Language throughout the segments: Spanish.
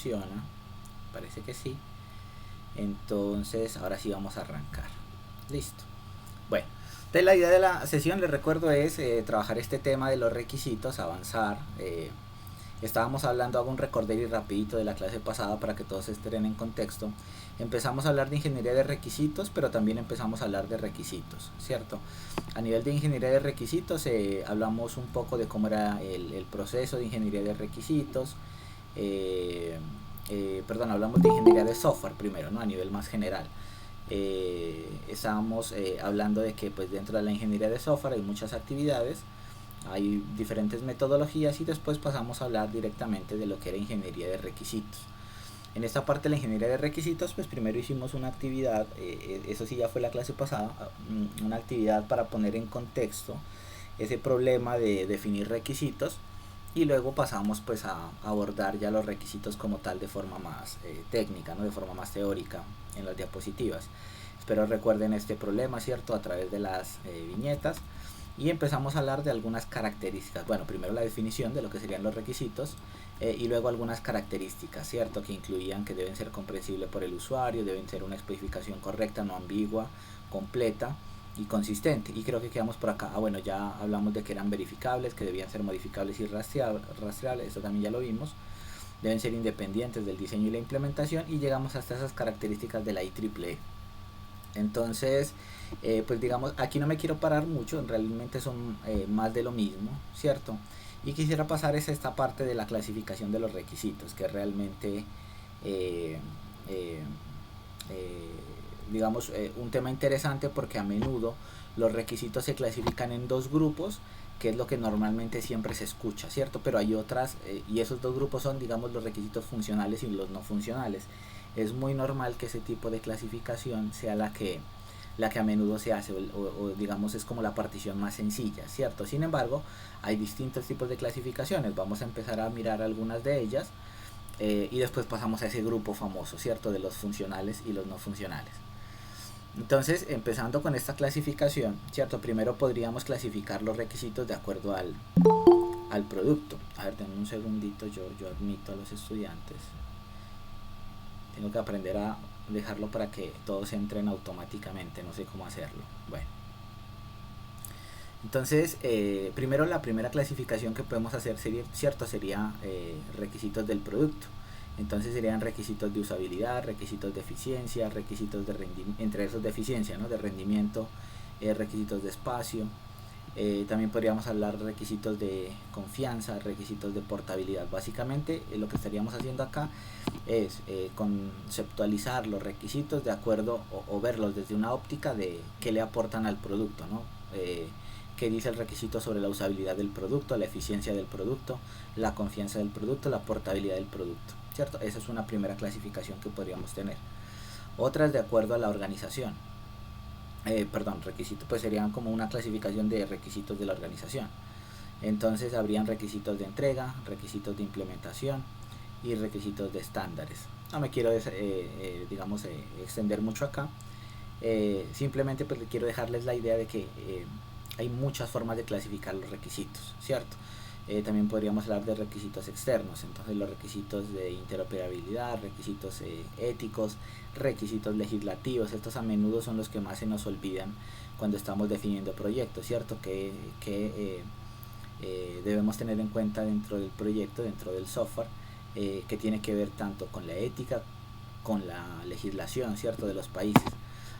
funciona. Parece que sí. Entonces ahora sí vamos a arrancar. Listo. Bueno, entonces la idea de la sesión, les recuerdo, es trabajar este tema de los requisitos, avanzar. Estábamos hablando, hago un recorderis rapidito de la clase pasada para que todos estén en contexto. Empezamos a hablar de ingeniería de requisitos, pero también empezamos a hablar de requisitos, ¿cierto? A nivel de ingeniería de requisitos hablamos un poco de cómo era el proceso de ingeniería de requisitos. Hablamos de ingeniería de software primero, ¿no? A nivel más general. Estábamos hablando de que pues dentro de la ingeniería de software hay muchas actividades, hay diferentes metodologías, y después pasamos a hablar directamente de lo que era ingeniería de requisitos. En esta parte de la ingeniería de requisitos, pues primero hicimos una actividad, eso sí ya fue la clase pasada, una actividad para poner en contexto ese problema de definir requisitos, y luego pasamos pues a abordar ya los requisitos como tal de forma más técnica, ¿no? De forma más teórica en las diapositivas. Espero recuerden este problema, ¿cierto? A través de las viñetas. Y empezamos a hablar de algunas características. Bueno, primero la definición de lo que serían los requisitos, y luego algunas características, ¿cierto? Que incluían que deben ser comprensibles por el usuario, deben ser una especificación correcta, no ambigua, completa y consistente. Y creo que quedamos por acá. Bueno, ya hablamos de que eran verificables, que debían ser modificables y rastreables, eso también ya lo vimos. Deben ser independientes del diseño y la implementación, y llegamos hasta esas características de la IEEE. Entonces, pues digamos, aquí no me quiero parar mucho, realmente son más de lo mismo, ¿cierto? Y quisiera pasar esta parte de la clasificación de los requisitos, que realmente, eh, eh, digamos, un tema interesante, porque a menudo los requisitos se clasifican en dos grupos, que es lo que normalmente siempre se escucha, ¿cierto? Pero hay otras, y esos dos grupos son, digamos, los requisitos funcionales y los no funcionales. Es muy normal que ese tipo de clasificación sea la que a menudo se hace, o digamos es como la partición más sencilla, ¿cierto? Sin embargo, hay distintos tipos de clasificaciones. Vamos a empezar a mirar algunas de ellas, y después pasamos a ese grupo famoso, ¿cierto? De los funcionales y los no funcionales. Entonces, empezando con esta clasificación, ¿cierto? Primero podríamos clasificar los requisitos de acuerdo al producto. A ver, denme un segundito, yo admito a los estudiantes. Tengo que aprender a dejarlo para que todos entren automáticamente, no sé cómo hacerlo. Bueno, entonces primero la primera clasificación que podemos hacer sería requisitos del producto. Entonces serían requisitos de usabilidad, requisitos de eficiencia, requisitos de rendimiento, entre esos de eficiencia, ¿no? De rendimiento, requisitos de espacio. También podríamos hablar de requisitos de confianza, requisitos de portabilidad. Básicamente lo que estaríamos haciendo acá es conceptualizar los requisitos de acuerdo, o verlos desde una óptica de qué le aportan al producto, ¿no? Qué dice el requisito sobre la usabilidad del producto, la eficiencia del producto, la confianza del producto, la portabilidad del producto, ¿cierto? Esa es una primera clasificación que podríamos tener. Otras de acuerdo a la organización. Requisitos pues serían como una clasificación de requisitos de la organización. Entonces habrían requisitos de entrega, requisitos de implementación y requisitos de estándares. No me quiero extender mucho acá. Simplemente pues quiero dejarles la idea de que hay muchas formas de clasificar los requisitos, ¿cierto? También podríamos hablar de requisitos externos, entonces los requisitos de interoperabilidad, requisitos éticos, requisitos legislativos. Estos a menudo son los que más se nos olvidan cuando estamos definiendo proyectos, ¿cierto? Que debemos tener en cuenta dentro del proyecto, dentro del software, que tiene que ver tanto con la ética, con la legislación, ¿cierto? De los países.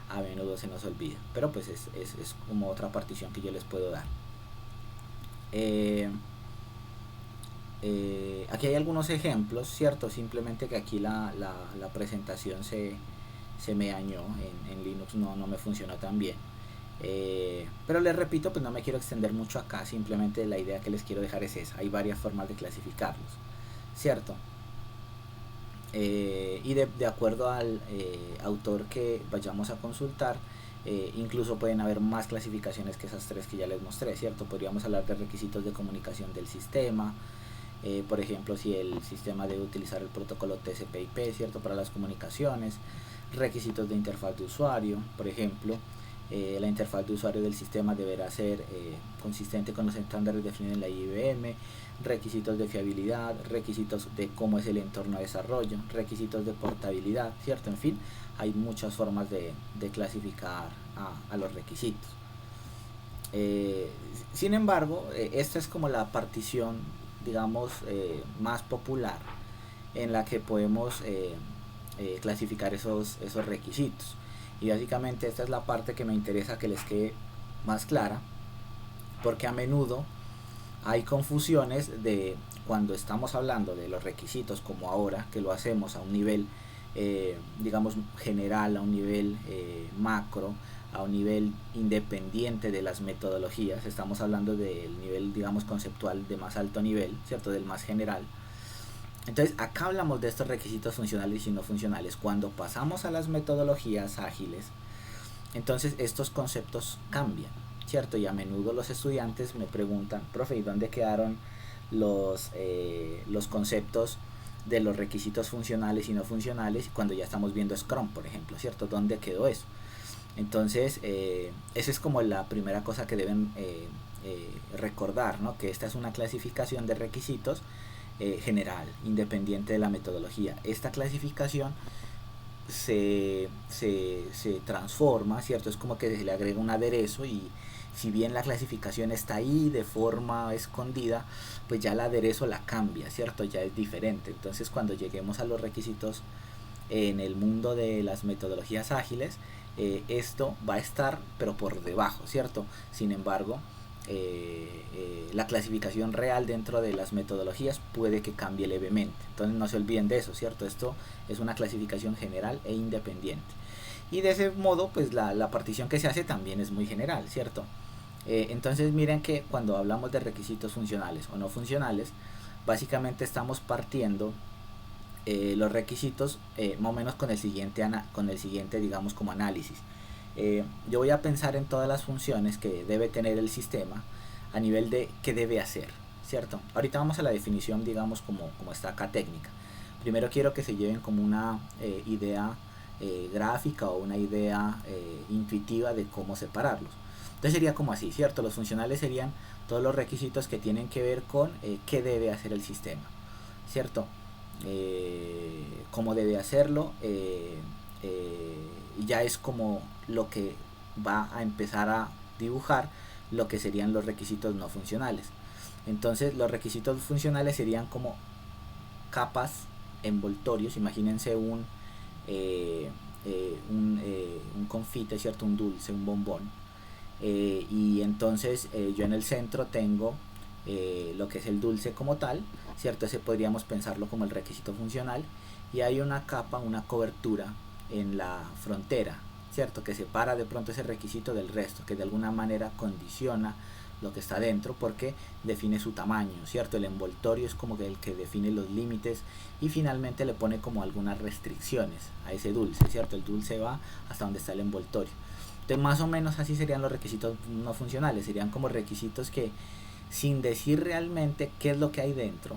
A menudo se nos olvida, pero pues es como otra partición que yo les puedo dar. Aquí hay algunos ejemplos, ¿cierto? Simplemente que aquí la presentación se me dañó, en Linux no me funcionó tan bien. Pero les repito, pues no me quiero extender mucho acá, simplemente la idea que les quiero dejar es esa. Hay varias formas de clasificarlos, ¿cierto? Y de acuerdo al autor que vayamos a consultar, incluso pueden haber más clasificaciones que esas tres que ya les mostré, ¿cierto? Podríamos hablar de requisitos de comunicación del sistema, por ejemplo, si el sistema debe utilizar el protocolo TCP/IP, ¿cierto? Para las comunicaciones, requisitos de interfaz de usuario, por ejemplo, La interfaz de usuario del sistema deberá ser consistente con los estándares definidos en la IBM, requisitos de fiabilidad, requisitos de cómo es el entorno de desarrollo, requisitos de portabilidad, ¿cierto? En fin, hay muchas formas de clasificar a los requisitos. Sin embargo, esta es como la partición, digamos, más popular en la que podemos clasificar esos requisitos. Y básicamente esta es la parte que me interesa que les quede más clara, porque a menudo hay confusiones de cuando estamos hablando de los requisitos, como ahora que lo hacemos a un nivel digamos general, a un nivel macro, a un nivel independiente de las metodologías. Estamos hablando del nivel, digamos, conceptual de más alto nivel, ¿cierto? Del más general. Entonces acá hablamos de estos requisitos funcionales y no funcionales. Cuando pasamos a las metodologías ágiles, entonces estos conceptos cambian, ¿cierto? Y a menudo los estudiantes me preguntan, profe, ¿y dónde quedaron los conceptos de los requisitos funcionales y no funcionales cuando ya estamos viendo Scrum, por ejemplo, ¿cierto? ¿Dónde quedó eso? Entonces, esa es como la primera cosa que deben recordar, ¿no? Que esta es una clasificación de requisitos general, independiente de la metodología. Esta clasificación se transforma, ¿cierto? Es como que se le agrega un aderezo, y si bien la clasificación está ahí de forma escondida, pues ya el aderezo la cambia, ¿cierto? Ya es diferente. Entonces, cuando lleguemos a los requisitos en el mundo de las metodologías ágiles, esto va a estar pero por debajo, ¿cierto? Sin embargo, la clasificación real dentro de las metodologías puede que cambie levemente. Entonces no se olviden de eso, ¿cierto? Esto es una clasificación general e independiente. Y de ese modo, pues la partición que se hace también es muy general, ¿cierto? Entonces miren que cuando hablamos de requisitos funcionales o no funcionales, básicamente estamos partiendo los requisitos más o menos con el siguiente digamos como análisis. Yo voy a pensar en todas las funciones que debe tener el sistema a nivel de qué debe hacer, ¿cierto? Ahorita vamos a la definición, digamos, como está acá técnica. Primero quiero que se lleven como una idea gráfica o una idea intuitiva de cómo separarlos. Entonces sería como así, ¿cierto? Los funcionales serían todos los requisitos que tienen que ver con qué debe hacer el sistema, ¿cierto? Cómo debe hacerlo, ya es como lo que va a empezar a dibujar lo que serían los requisitos no funcionales. Entonces los requisitos funcionales serían como capas, envoltorios. Imagínense un confite, ¿cierto? Un dulce, un bombón, y entonces yo en el centro tengo lo que es el dulce como tal, ¿cierto? Ese podríamos pensarlo como el requisito funcional, y hay una capa, una cobertura en la frontera, ¿cierto? Que separa de pronto ese requisito del resto, que de alguna manera condiciona lo que está dentro porque define su tamaño, ¿cierto? El envoltorio es como que el que define los límites y finalmente le pone como algunas restricciones a ese dulce, ¿cierto? El dulce va hasta donde está el envoltorio. Entonces más o menos así serían los requisitos no funcionales, serían como requisitos que sin decir realmente qué es lo que hay dentro,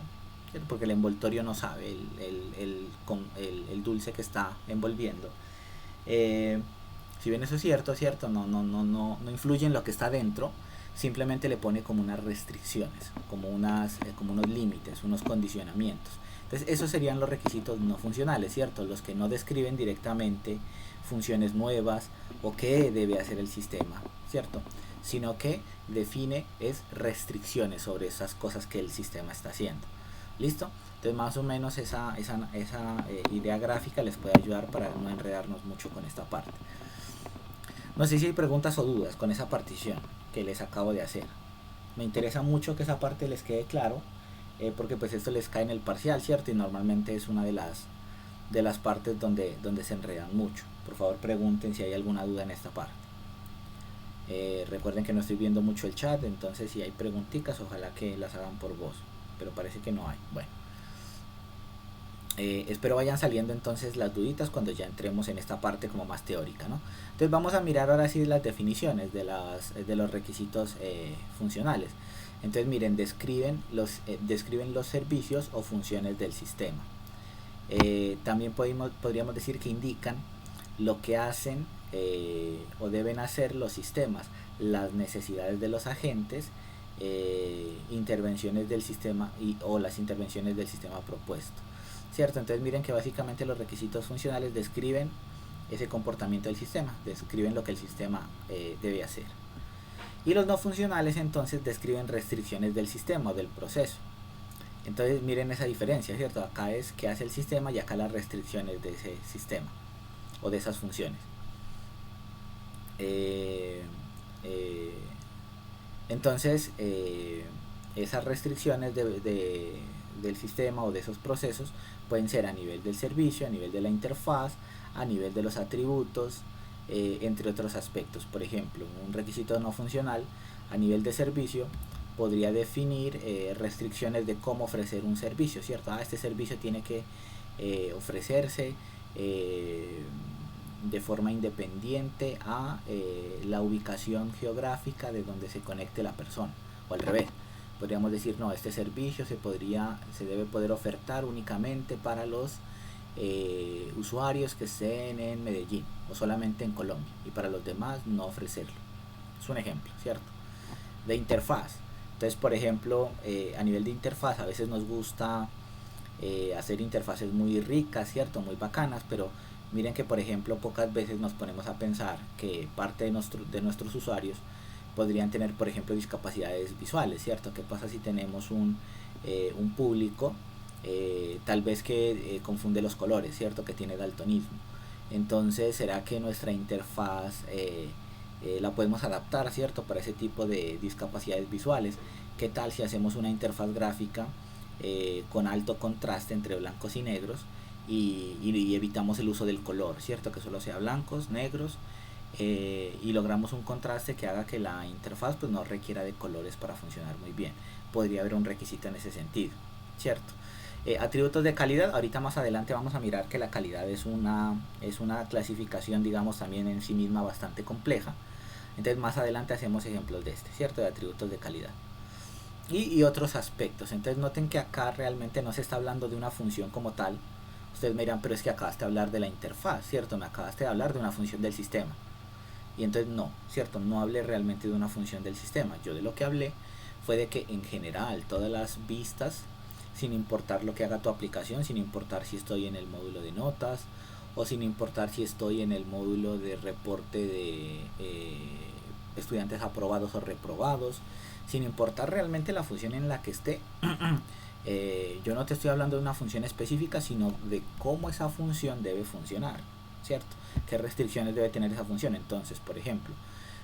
¿cierto? Porque el envoltorio no sabe, el dulce que está envolviendo. Si bien eso es cierto, no influye en lo que está dentro, simplemente le pone como unas restricciones, como unos límites, unos condicionamientos. Entonces esos serían los requisitos no funcionales, ¿cierto? Los que no describen directamente funciones nuevas o qué debe hacer el sistema, ¿cierto? Sino que define restricciones sobre esas cosas que el sistema está haciendo. ¿Listo? Entonces más o menos esa idea gráfica les puede ayudar para no enredarnos mucho con esta parte. No sé si hay preguntas o dudas con esa partición que les acabo de hacer. Me interesa mucho que esa parte les quede claro, porque pues esto les cae en el parcial, ¿cierto? Y normalmente es una de las partes donde se enredan mucho. Por favor pregunten si hay alguna duda en esta parte. Recuerden que no estoy viendo mucho el chat, entonces si hay preguntitas ojalá que las hagan por voz, pero parece que no hay. Bueno, espero vayan saliendo entonces las duditas cuando ya entremos en esta parte como más teórica, ¿no? Entonces vamos a mirar ahora sí las definiciones de los requisitos funcionales. Entonces miren, describen los servicios o funciones del sistema. También podríamos decir que indican lo que hacen o deben hacer los sistemas, las necesidades de los agentes, intervenciones del sistema o las intervenciones del sistema propuesto, ¿cierto? Entonces miren que básicamente los requisitos funcionales describen ese comportamiento del sistema, describen lo que el sistema debe hacer. Y los no funcionales entonces describen restricciones del sistema o del proceso. Entonces miren esa diferencia, ¿cierto? Acá es qué hace el sistema y acá las restricciones de ese sistema o de esas funciones. Entonces esas restricciones del sistema o de esos procesos pueden ser a nivel del servicio, a nivel de la interfaz, a nivel de los atributos, entre otros aspectos. Por ejemplo, un requisito no funcional a nivel de servicio podría definir restricciones de cómo ofrecer un servicio, ¿cierto? Este servicio tiene que ofrecerse de forma independiente a la ubicación geográfica de donde se conecte la persona, o al revés. Podríamos decir, no, este servicio se debe poder ofertar únicamente para los usuarios que estén en Medellín o solamente en Colombia, y para los demás no ofrecerlo. Es un ejemplo, ¿cierto? De interfaz. Entonces, por ejemplo, a nivel de interfaz a veces nos gusta hacer interfaces muy ricas, ¿cierto? Muy bacanas, pero miren que, por ejemplo, pocas veces nos ponemos a pensar que parte de nuestros usuarios podrían tener, por ejemplo, discapacidades visuales, ¿cierto? ¿Qué pasa si tenemos un público tal vez que confunde los colores, ¿cierto? Que tiene daltonismo. Entonces, ¿será que nuestra interfaz la podemos adaptar, ¿cierto? Para ese tipo de discapacidades visuales? ¿Qué tal si hacemos una interfaz gráfica con alto contraste entre blancos y negros y evitamos el uso del color, ¿cierto? Que solo sea blancos, negros, y logramos un contraste que haga que la interfaz pues no requiera de colores para funcionar muy bien. Podría haber un requisito en ese sentido, ¿cierto? Atributos de calidad, ahorita más adelante vamos a mirar que la calidad es una clasificación, digamos, también en sí misma bastante compleja. Entonces más adelante hacemos ejemplos de ¿cierto? De atributos de calidad y otros aspectos. Entonces noten que acá realmente no se está hablando de una función como tal. Ustedes me dirán, pero es que acabaste de hablar de la interfaz, ¿cierto? Me acabaste de hablar de una función del sistema. Y entonces no, ¿cierto? No hablé realmente de una función del sistema. Yo de lo que hablé fue de que en general todas las vistas, sin importar lo que haga tu aplicación, sin importar si estoy en el módulo de notas o sin importar si estoy en el módulo de reporte de estudiantes aprobados o reprobados, sin importar realmente la función en la que esté, yo no te estoy hablando de una función específica, sino de cómo esa función debe funcionar, ¿cierto? ¿Qué restricciones debe tener esa función? Entonces, por ejemplo,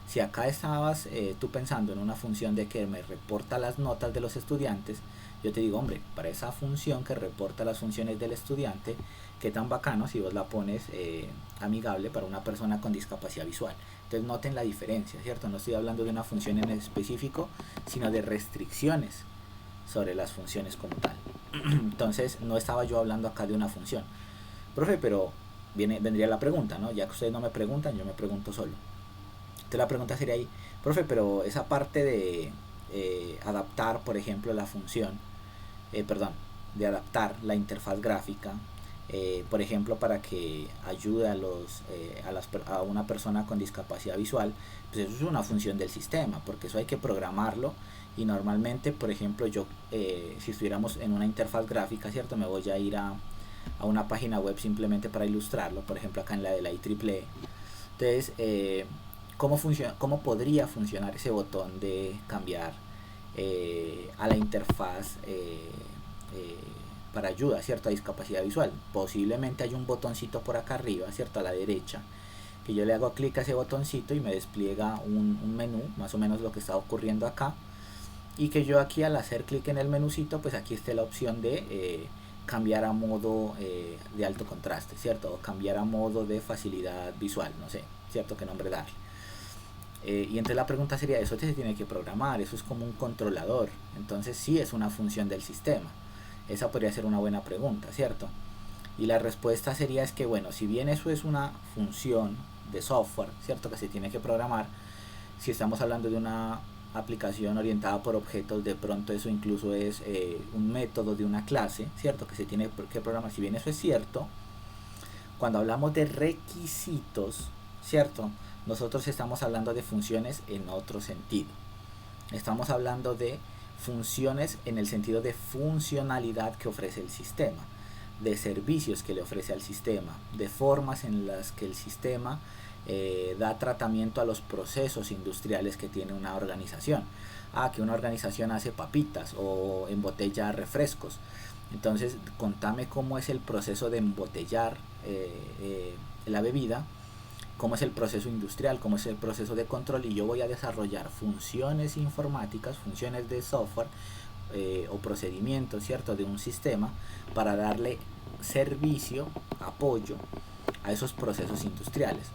si acá estabas tú pensando en una función de que me reporta las notas de los estudiantes, yo te digo, hombre, para esa función que reporta las funciones del estudiante, qué tan bacano si vos la pones amigable para una persona con discapacidad visual. Entonces noten la diferencia, ¿cierto? No estoy hablando de una función en específico, sino de restricciones sobre las funciones como tal. Entonces no estaba yo hablando acá de una función. Profe, pero vendría la pregunta, ¿no? Ya que ustedes no me preguntan, yo me pregunto solo. Entonces la pregunta sería ahí, profe, pero esa parte de adaptar, por ejemplo, la función, de adaptar la interfaz gráfica, por ejemplo, para que ayude a una persona con discapacidad visual, pues eso es una función del sistema, porque eso hay que programarlo. Y normalmente, por ejemplo, yo si estuviéramos en una interfaz gráfica, ¿cierto? Me voy a ir a una página web simplemente para ilustrarlo, por ejemplo acá en la de la IEEE. Entonces, ¿cómo podría funcionar ese botón de cambiar a la interfaz para ayuda, ¿cierto? A discapacidad visual? Posiblemente hay un botoncito por acá arriba, ¿cierto? A la derecha, que yo le hago clic a ese botoncito y me despliega un menú, más o menos lo que está ocurriendo acá, y que yo aquí al hacer clic en el menucito, pues aquí esté la opción de cambiar a modo de alto contraste, ¿cierto? O cambiar a modo de facilidad visual, no sé, ¿cierto? ¿Qué nombre darle? Y entonces la pregunta sería, eso se tiene que programar, eso es como un controlador, entonces sí es una función del sistema. Esa podría ser una buena pregunta, ¿cierto? Y la respuesta sería es que, bueno, si bien eso es una función de software, ¿cierto? Que se tiene que programar, si estamos hablando de una aplicación orientada por objetos, de pronto eso incluso es un método de una clase, ¿cierto? Que se tiene que programar. Si bien eso es cierto, cuando hablamos de requisitos, ¿cierto? Nosotros estamos hablando de funciones en otro sentido. Estamos hablando de funciones en el sentido de funcionalidad que ofrece el sistema, de servicios que le ofrece al sistema, de formas en las que el sistema da tratamiento a los procesos industriales que tiene una organización. Que una organización hace papitas o embotella refrescos. Entonces, contame cómo es el proceso de embotellar la bebida, cómo es el proceso industrial, cómo es el proceso de control, y yo voy a desarrollar funciones informáticas, funciones de software o procedimientos, ¿cierto?, de un sistema para darle servicio, apoyo a esos procesos industriales.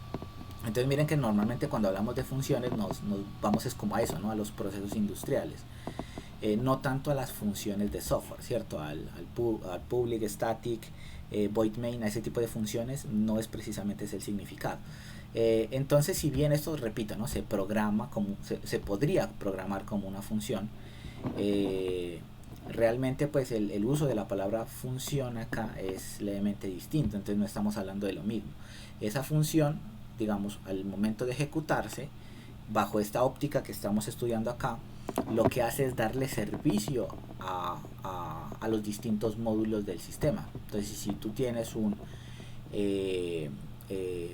Entonces miren que normalmente cuando hablamos de funciones nos vamos es como a eso, ¿no?, a los procesos industriales. No tanto a las funciones de software, ¿cierto? Al public, static, void main, a ese tipo de funciones no es precisamente ese el significado. Entonces, si bien esto, repito, ¿no?, se programa como se podría programar como una función, realmente pues el uso de la palabra función acá es levemente distinto. Entonces no estamos hablando de lo mismo. Esa función, digamos, al momento de ejecutarse, bajo esta óptica que estamos estudiando acá, lo que hace es darle servicio a los distintos módulos del sistema. Entonces, si tú tienes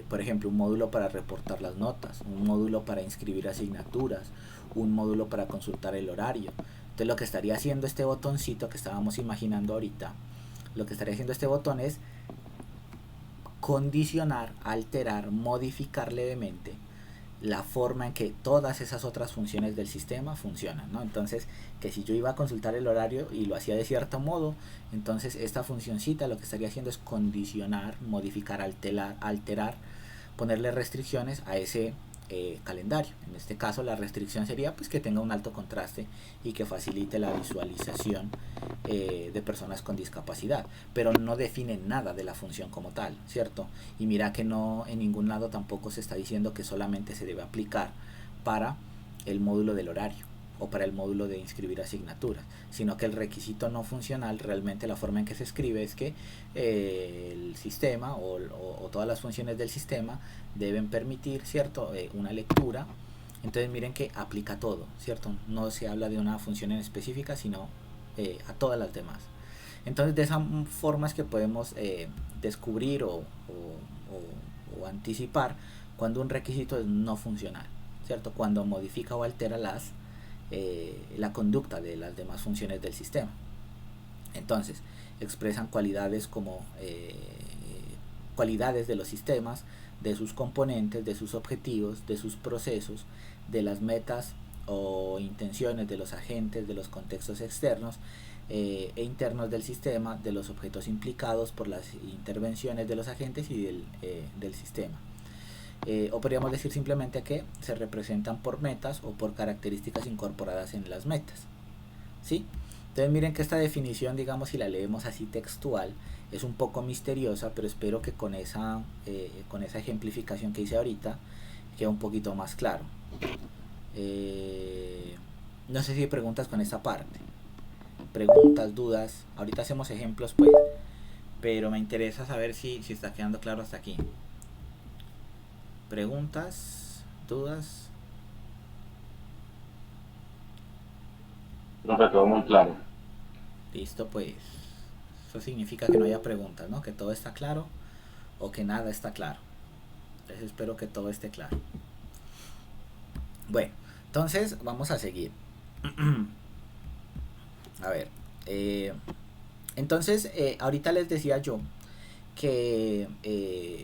por ejemplo, un módulo para reportar las notas, un módulo para inscribir asignaturas, un módulo para consultar el horario, entonces lo que estaría haciendo este botoncito que estábamos imaginando ahorita, lo que estaría haciendo este botón es condicionar, alterar, modificar levemente la forma en que todas esas otras funciones del sistema funcionan, ¿no? Entonces, que si yo iba a consultar el horario y lo hacía de cierto modo, entonces esta funcioncita lo que estaría haciendo es condicionar, modificar, alterar, ponerle restricciones a ese calendario. En este caso la restricción sería pues que tenga un alto contraste y que facilite la visualización de personas con discapacidad, pero no define nada de la función como tal, ¿cierto? Y mira que no, en ningún lado tampoco se está diciendo que solamente se debe aplicar para el módulo del horario o para el módulo de inscribir asignaturas, sino que el requisito no funcional, realmente la forma en que se escribe es que el sistema o todas las funciones del sistema deben permitir, ¿cierto?, una lectura. Entonces miren que aplica todo, ¿cierto? No se habla de una función en específica, sino a todas las demás. Entonces de esa forma es que podemos descubrir o anticipar cuando un requisito es no funcional, ¿cierto? Cuando modifica o altera la conducta de las demás funciones del sistema. Entonces expresan cualidades como cualidades de los sistemas, de sus componentes, de sus objetivos, de sus procesos, de las metas o intenciones de los agentes, de los contextos externos e internos del sistema, de los objetos implicados por las intervenciones de los agentes y del sistema. O podríamos decir simplemente que se representan por metas o por características incorporadas en las metas, ¿sí? Entonces miren que esta definición, digamos, si la leemos así textual, es un poco misteriosa, pero espero que con esa ejemplificación que hice ahorita quede un poquito más claro. No sé si hay preguntas con esta parte, preguntas, dudas. Ahorita hacemos ejemplos pues, pero me interesa saber si está quedando claro hasta aquí. Preguntas, dudas. No, quedó muy claro. Listo, pues eso significa que no haya preguntas, ¿no? Que todo está claro o que nada está claro. Entonces espero que todo esté claro. Bueno, entonces vamos a seguir. A ver, entonces ahorita les decía yo que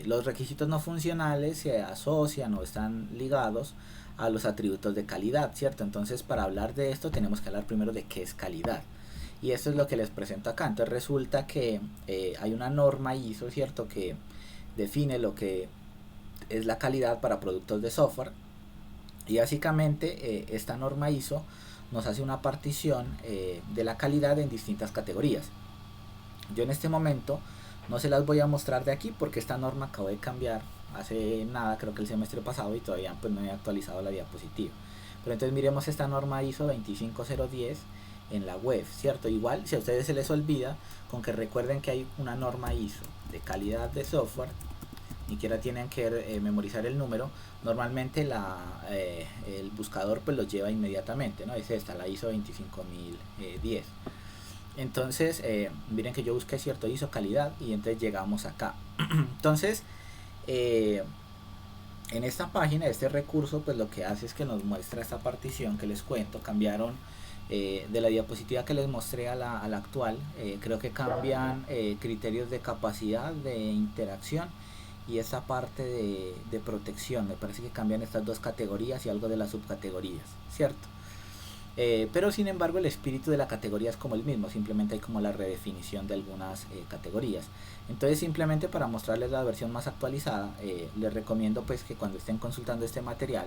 los requisitos no funcionales se asocian o están ligados a los atributos de calidad, ¿cierto? Entonces para hablar de esto tenemos que hablar primero de qué es calidad. Y esto es lo que les presento acá. Entonces resulta que hay una norma ISO, ¿cierto?, que define lo que es la calidad para productos de software. Y básicamente esta norma ISO nos hace una partición de la calidad en distintas categorías. Yo en este momento no se las voy a mostrar de aquí porque esta norma acabó de cambiar hace nada, creo que el semestre pasado, y todavía pues no he actualizado la diapositiva. Pero entonces miremos esta norma ISO 25010 en la web, ¿cierto? Igual si a ustedes se les olvida, con que recuerden que hay una norma ISO de calidad de software ni siquiera tienen que memorizar el número, normalmente el buscador pues los lleva inmediatamente, ¿no? Es esta, la ISO 25010. Entonces, miren que yo busqué cierto ISO calidad y entonces llegamos acá. Entonces, en esta página, este recurso, pues lo que hace es que nos muestra esta partición que les cuento. Cambiaron de la diapositiva que les mostré a la actual. Creo que cambian criterios de capacidad, de interacción y esta parte de protección. Me parece que cambian estas dos categorías y algo de las subcategorías, ¿cierto? Pero sin embargo el espíritu de la categoría es como el mismo, simplemente hay como la redefinición de algunas categorías. Entonces, simplemente para mostrarles la versión más actualizada, les recomiendo pues que cuando estén consultando este material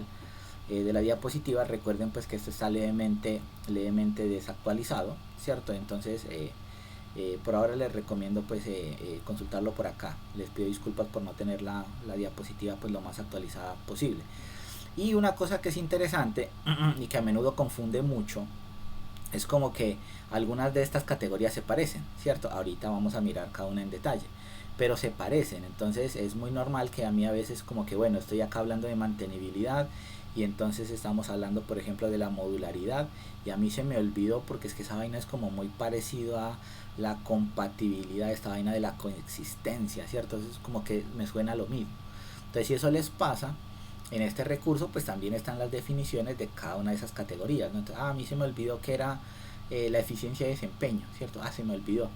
de la diapositiva, recuerden pues que esto está levemente desactualizado, ¿cierto? Entonces por ahora les recomiendo pues consultarlo por acá. Les pido disculpas por no tener la diapositiva pues lo más actualizada posible. Y una cosa que es interesante y que a menudo confunde mucho es como que algunas de estas categorías se parecen, ¿cierto? Ahorita vamos a mirar cada una en detalle, pero se parecen. Entonces es muy normal que a mí a veces como que, bueno, estoy acá hablando de mantenibilidad y entonces estamos hablando por ejemplo de la modularidad y a mí se me olvidó porque es que esa vaina es como muy parecido a la compatibilidad, esta vaina de la coexistencia, ¿cierto? Entonces como que me suena lo mismo. Entonces si eso les pasa, en este recurso pues también están las definiciones de cada una de esas categorías, ¿no? Entonces, a mí se me olvidó que era la eficiencia de desempeño, ¿cierto? Se me olvidó.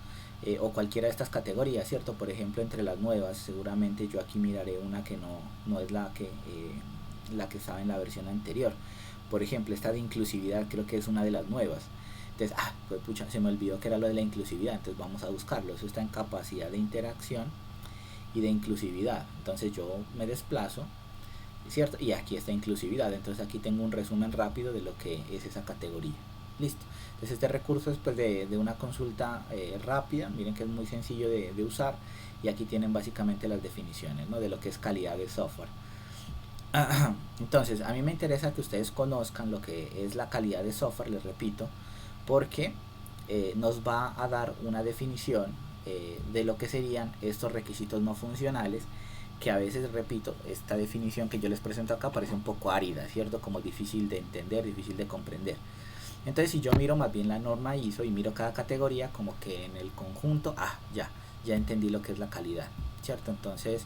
O cualquiera de estas categorías, ¿cierto? Por ejemplo, entre las nuevas, seguramente yo aquí miraré una que no es la que estaba en la versión anterior. Por ejemplo, esta de inclusividad creo que es una de las nuevas. Entonces, pues pucha, se me olvidó que era lo de la inclusividad, entonces vamos a buscarlo. Eso está en capacidad de interacción y de inclusividad. Entonces yo me desplazo, ¿cierto? Y aquí está inclusividad. Entonces aquí tengo un resumen rápido de lo que es esa categoría. Listo. Entonces este recurso es pues de una consulta rápida. Miren que es muy sencillo de usar. Y aquí tienen básicamente las definiciones, ¿no? De lo que es calidad de software. Entonces a mí me interesa que ustedes conozcan lo que es la calidad de software, les repito, porque nos va a dar una definición de lo que serían estos requisitos no funcionales, que a veces, repito, esta definición que yo les presento acá parece un poco árida, ¿cierto? Como difícil de entender, difícil de comprender. Entonces si yo miro más bien la norma ISO y miro cada categoría, como que en el conjunto, ya entendí lo que es la calidad, ¿cierto? Entonces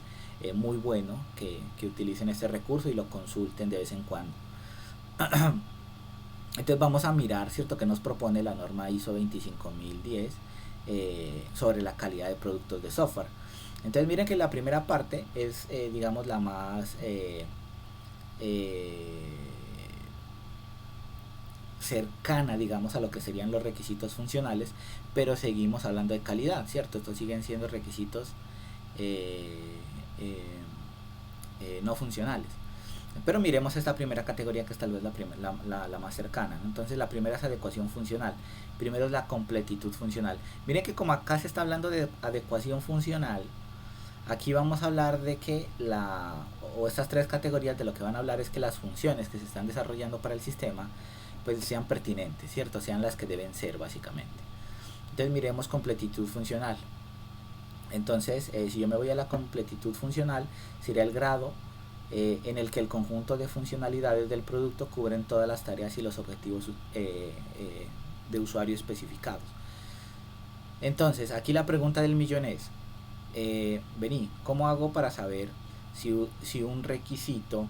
muy bueno que utilicen este recurso y lo consulten de vez en cuando. Entonces vamos a mirar, ¿cierto?, que nos propone la norma ISO 25010 sobre la calidad de productos de software. Entonces miren que la primera parte es digamos la más cercana, digamos, a lo que serían los requisitos funcionales, pero seguimos hablando de calidad, ¿cierto? Estos siguen siendo requisitos no funcionales. Pero miremos esta primera categoría, que es tal vez la más cercana, ¿no? Entonces la primera es adecuación funcional. Primero es la completitud funcional. Miren que como acá se está hablando de adecuación funcional, aquí vamos a hablar de que estas tres categorías de lo que van a hablar es que las funciones que se están desarrollando para el sistema pues sean pertinentes, ¿cierto? Sean las que deben ser básicamente. Entonces miremos completitud funcional. Entonces si yo me voy a la completitud funcional, sería el grado en el que el conjunto de funcionalidades del producto cubren todas las tareas y los objetivos de usuario especificados. Entonces aquí la pregunta del millón es, vení, ¿cómo hago para saber si un requisito,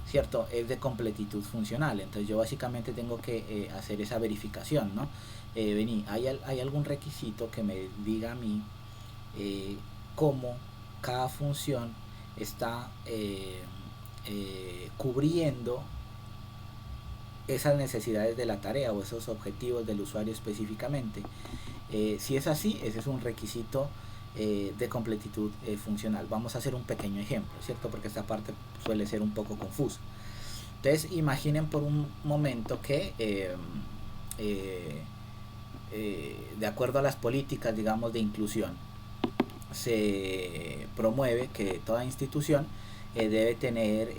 ¿cierto?, es de completitud funcional? Entonces yo básicamente tengo que hacer esa verificación, ¿no? Vení, ¿hay algún requisito que me diga a mí cómo cada función está cubriendo esas necesidades de la tarea o esos objetivos del usuario específicamente? Si es así, ese es un requisito de completitud funcional. Vamos a hacer un pequeño ejemplo, ¿cierto? Porque esta parte suele ser un poco confusa. Entonces imaginen por un momento que de acuerdo a las políticas, digamos, de inclusión, se promueve que toda institución debe tener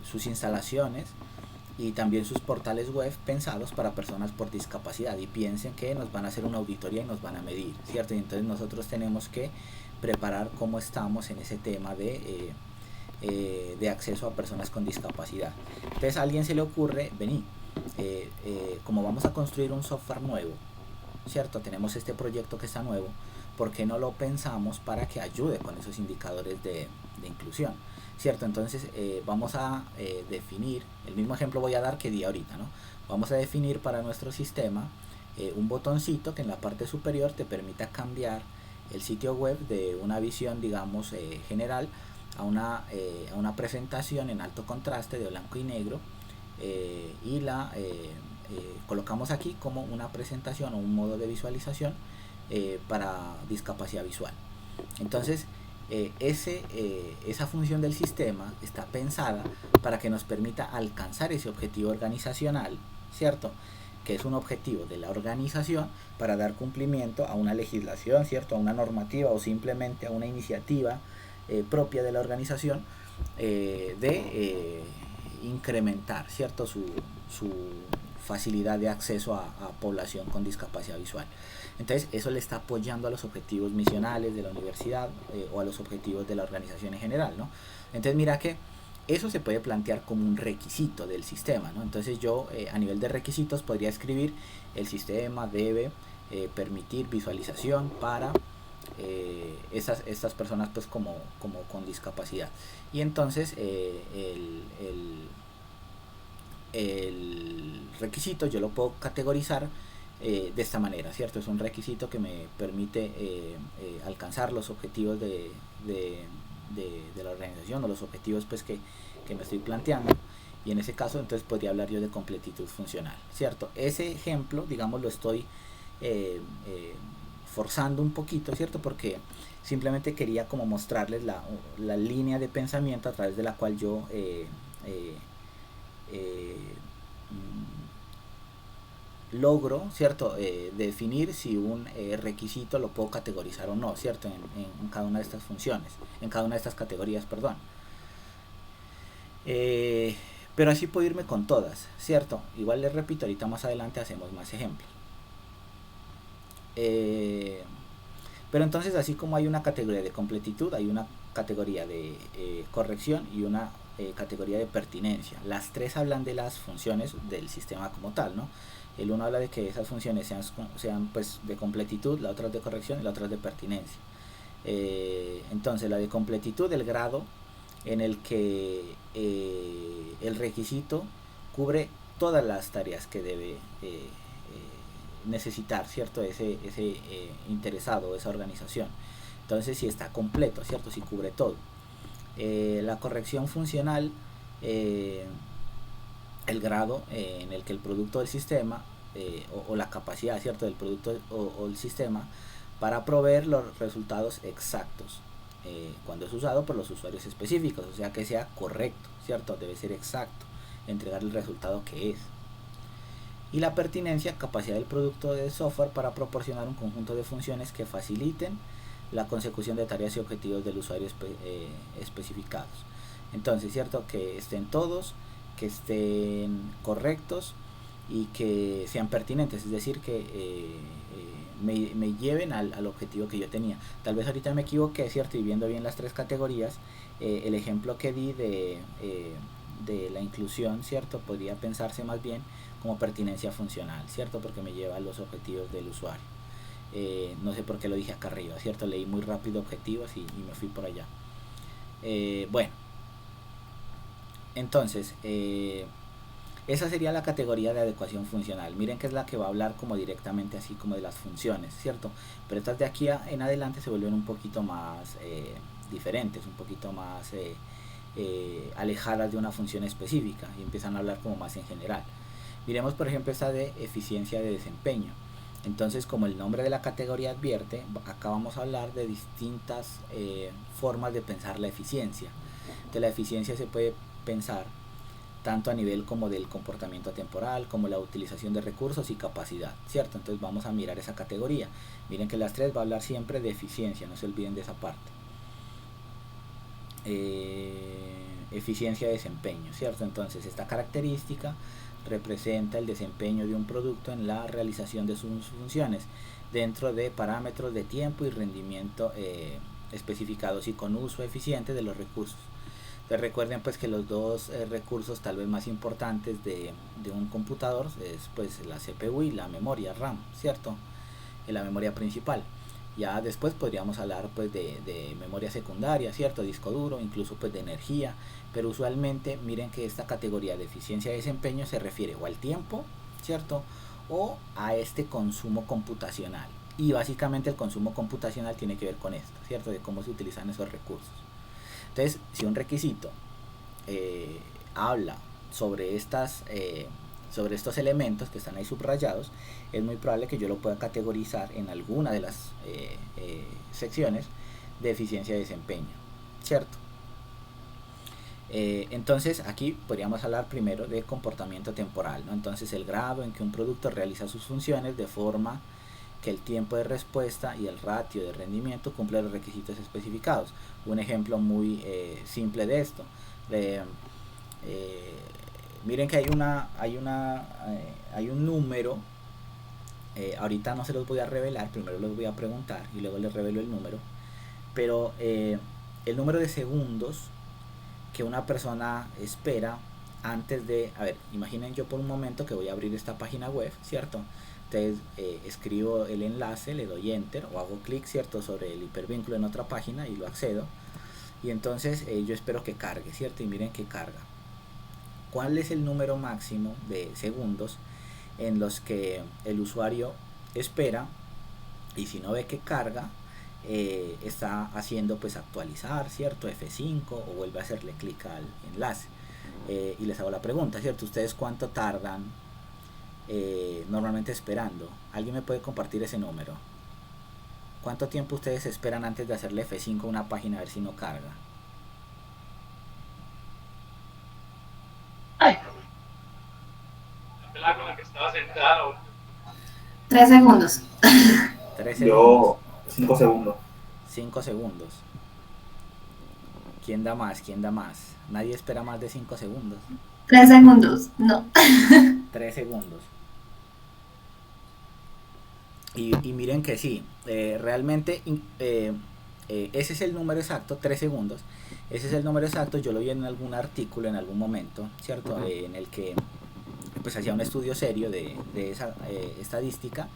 sus instalaciones y también sus portales web pensados para personas por discapacidad, y piensen que nos van a hacer una auditoría y nos van a medir, ¿cierto? Y entonces nosotros tenemos que preparar cómo estamos en ese tema de acceso a personas con discapacidad. Entonces a alguien se le ocurre, vení, como vamos a construir un software nuevo, ¿cierto? Tenemos este proyecto que está nuevo, ¿por qué no lo pensamos para que ayude con esos indicadores de inclusión? ¿Cierto? Entonces vamos a definir, el mismo ejemplo voy a dar que di ahorita, ¿no? Vamos a definir para nuestro sistema un botoncito que en la parte superior te permita cambiar el sitio web de una visión, digamos, general a una presentación en alto contraste de blanco y negro, y la colocamos aquí como una presentación o un modo de visualización para discapacidad visual. Entonces esa función del sistema está pensada para que nos permita alcanzar ese objetivo organizacional, ¿cierto? Que es un objetivo de la organización para dar cumplimiento a una legislación, ¿cierto? A una normativa o simplemente a una iniciativa propia de la organización, de incrementar, ¿cierto? Su facilidad de acceso a población con discapacidad visual. Entonces eso le está apoyando a los objetivos misionales de la universidad, o a los objetivos de la organización en general, ¿no? Entonces mira que eso se puede plantear como un requisito del sistema, ¿no? Entonces yo a nivel de requisitos podría escribir: el sistema debe permitir visualización para estas personas pues como con discapacidad. Y entonces el requisito yo lo puedo categorizar de esta manera, ¿cierto? Es un requisito que me permite alcanzar los objetivos de la organización, o los objetivos pues que me estoy planteando, y en ese caso entonces podría hablar yo de completitud funcional, ¿cierto? Ese ejemplo, digamos, lo estoy forzando un poquito, ¿cierto? Porque simplemente quería como mostrarles la línea de pensamiento a través de la cual yo logro, ¿cierto? Definir si un requisito lo puedo categorizar o no, ¿cierto? En cada una de estas funciones, en cada una de estas categorías, perdón. Pero así puedo irme con todas, ¿cierto? Igual les repito, ahorita más adelante hacemos más ejemplos. Pero entonces, así como hay una categoría de completitud, hay una categoría de corrección y una categoría de pertinencia. Las tres hablan de las funciones del sistema como tal, ¿no? El uno habla de que esas funciones sean pues de completitud, la otra es de corrección y la otra es de pertinencia. Entonces la de completitud, el grado en el que el requisito cubre todas las tareas que debe necesitar, ¿cierto? Ese interesado, esa organización. Entonces si está completo, ¿cierto? Si cubre todo. La corrección funcional, el grado en el que el producto del sistema o la capacidad, ¿cierto? Del producto o el sistema para proveer los resultados exactos cuando es usado por los usuarios específicos, o sea que sea correcto, ¿cierto? Debe ser exacto, entregar el resultado que es. Y la pertinencia, capacidad del producto de software para proporcionar un conjunto de funciones que faciliten la consecución de tareas y objetivos del usuario especificados. Entonces, ¿cierto? Que estén todos, que estén correctos y que sean pertinentes, es decir, que me lleven al objetivo que yo tenía. Tal vez ahorita me equivoqué, ¿cierto? Y viendo bien las tres categorías, el ejemplo que di de la inclusión, ¿cierto? Podría pensarse más bien como pertinencia funcional, ¿cierto? Porque me lleva a los objetivos del usuario. No sé por qué lo dije acá arriba, ¿cierto? Leí muy rápido objetivos y me fui por allá. Bueno, entonces esa sería la categoría de adecuación funcional. Miren que es la que va a hablar como directamente así como de las funciones, ¿cierto? Pero estas de aquí en adelante se vuelven un poquito más diferentes, un poquito más alejadas de una función específica y empiezan a hablar como más en general. Miremos por ejemplo esta de eficiencia de desempeño. Entonces, como el nombre de la categoría advierte, acá vamos a hablar de distintas formas de pensar la eficiencia. De la eficiencia se puede pensar tanto a nivel como del comportamiento temporal, como la utilización de recursos y capacidad, ¿cierto? Entonces vamos a mirar esa categoría. Miren que las tres va a hablar siempre de eficiencia, no se olviden de esa parte. Eficiencia de desempeño, ¿cierto? Entonces esta característica representa el desempeño de un producto en la realización de sus funciones dentro de parámetros de tiempo y rendimiento especificados y con uso eficiente de los recursos. Entonces recuerden pues que los dos recursos tal vez más importantes de un computador es pues la CPU y la memoria RAM, ¿cierto? La memoria principal. Ya después podríamos hablar pues de memoria secundaria, ¿cierto? Disco duro, incluso pues de energía, pero usualmente miren que esta categoría de eficiencia de desempeño se refiere o al tiempo, ¿cierto? O a este consumo computacional. Y básicamente el consumo computacional tiene que ver con esto, ¿cierto? De cómo se utilizan esos recursos. Entonces, si un requisito habla sobre sobre estos elementos que están ahí subrayados, es muy probable que yo lo pueda categorizar en alguna de las secciones de eficiencia de desempeño, ¿cierto? Entonces aquí podríamos hablar primero de comportamiento temporal, ¿no? Entonces el grado en que un producto realiza sus funciones de forma que el tiempo de respuesta y el ratio de rendimiento cumple los requisitos especificados. Un ejemplo muy simple de esto. Miren que hay un número. Ahorita no se los voy a revelar, primero los voy a preguntar y luego les revelo el número. Pero el número de segundos que una persona espera antes de... A ver, imaginen yo por un momento que voy a abrir esta página web, ¿cierto? Entonces escribo el enlace, le doy enter o hago clic, ¿cierto?, sobre el hipervínculo en otra página y lo accedo. Y entonces yo espero que cargue, ¿cierto? Y miren que carga. ¿Cuál es el número máximo de segundos en los que el usuario espera y si no ve que carga, está haciendo pues actualizar, ¿cierto? F5 o vuelve a hacerle clic al enlace? Y les hago la pregunta, ¿cierto? ¿Ustedes cuánto tardan normalmente esperando? ¿Alguien me puede compartir ese número? ¿Cuánto tiempo ustedes esperan antes de hacerle F5 a una página a ver si no carga? Ay. La con la que estaba sentado. 3 segundos. 3 segundos. Yo, 5 segundos. 5 segundos. ¿Quién da más? ¿Quién da más? Nadie espera más de 5 segundos. 3 segundos, no. 3 segundos. Y miren que sí, realmente ese es el número exacto, 3 segundos. Ese es el número exacto, yo lo vi en algún artículo en algún momento, ¿cierto? En el que pues hacía un estudio serio de esa estadística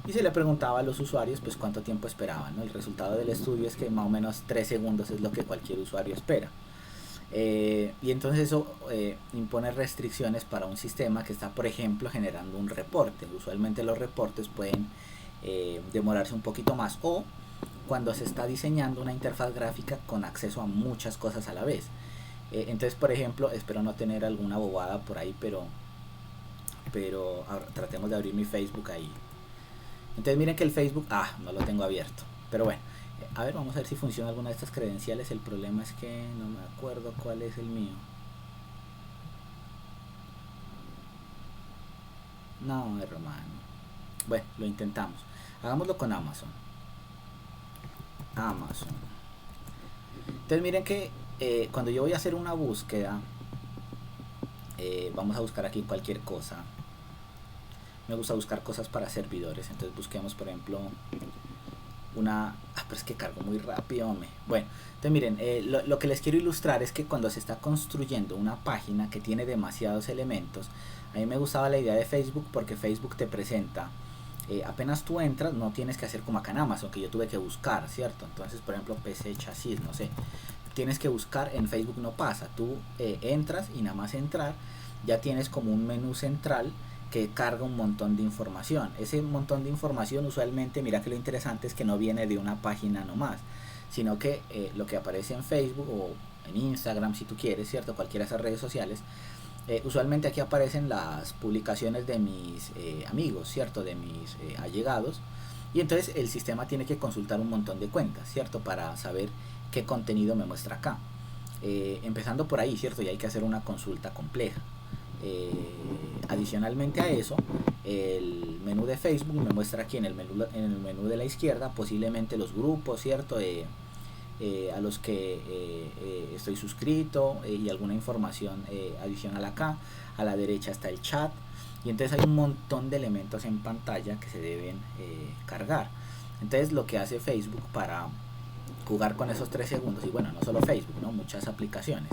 y se le preguntaba a los usuarios pues cuánto tiempo esperaban, ¿no? El resultado del estudio es que más o menos 3 segundos es lo que cualquier usuario espera. Y entonces eso impone restricciones para un sistema que está, por ejemplo, generando un reporte. Usualmente los reportes pueden demorarse un poquito más, o cuando se está diseñando una interfaz gráfica con acceso a muchas cosas a la vez. Entonces, por ejemplo, espero no tener alguna bobada por ahí, pero tratemos de abrir mi Facebook ahí. Entonces miren que el Facebook, no lo tengo abierto, pero bueno, a ver, vamos a ver si funciona alguna de estas credenciales. El problema es que no me acuerdo cuál es el mío. No, hermano. Bueno, lo intentamos. Hagámoslo con Amazon. Entonces miren que cuando yo voy a hacer una búsqueda, vamos a buscar aquí cualquier cosa. Me gusta buscar cosas para servidores. Entonces busquemos, por ejemplo, pero es que cargo muy rápido, hombre. Bueno, entonces miren, lo que les quiero ilustrar es que cuando se está construyendo una página que tiene demasiados elementos, a mí me gustaba la idea de Facebook porque Facebook te presenta, apenas tú entras, no tienes que hacer como acá en Amazon, que yo tuve que buscar, ¿cierto? Entonces, por ejemplo, PC chasis, no sé, tienes que buscar, en Facebook no pasa, tú entras y nada más entrar, ya tienes como un menú central que carga un montón de información. Ese montón de información usualmente, mira que lo interesante es que no viene de una página nomás, sino que lo que aparece en Facebook o en Instagram, si tú quieres, ¿cierto? Cualquiera de esas redes sociales, usualmente aquí aparecen las publicaciones de mis amigos, ¿cierto? De mis allegados, y entonces el sistema tiene que consultar un montón de cuentas, ¿cierto? Para saber qué contenido me muestra acá. Empezando por ahí, ¿cierto? Y hay que hacer una consulta compleja. Adicionalmente a eso, el menú de Facebook me muestra aquí en el menú de la izquierda posiblemente los grupos, ¿cierto? A los que estoy suscrito, y alguna información adicional acá. A la derecha está el chat, y entonces hay un montón de elementos en pantalla que se deben cargar. Entonces lo que hace Facebook para jugar con esos 3 segundos. Y bueno, no solo Facebook, ¿no? Muchas aplicaciones.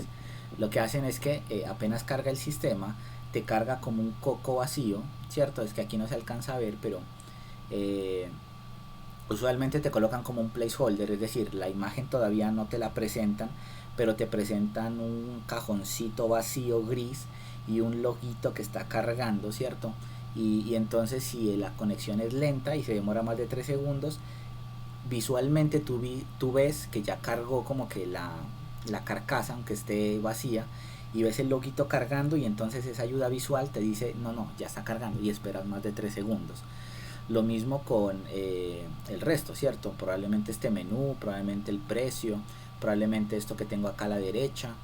Lo que hacen es que apenas carga el sistema, te carga como un coco vacío, ¿cierto? Es que aquí no se alcanza a ver, pero usualmente te colocan como un placeholder, es decir, la imagen todavía no te la presentan, pero te presentan un cajoncito vacío gris y un loguito que está cargando, ¿cierto? Y entonces si la conexión es lenta y se demora más de 3 segundos, visualmente tú ves que ya cargó como que la carcasa, aunque esté vacía, y ves el loguito cargando, y entonces esa ayuda visual te dice, no, ya está cargando, y esperas más de 3 segundos. Lo mismo con el resto, ¿cierto? Probablemente este menú, probablemente el precio, probablemente esto que tengo acá a la derecha,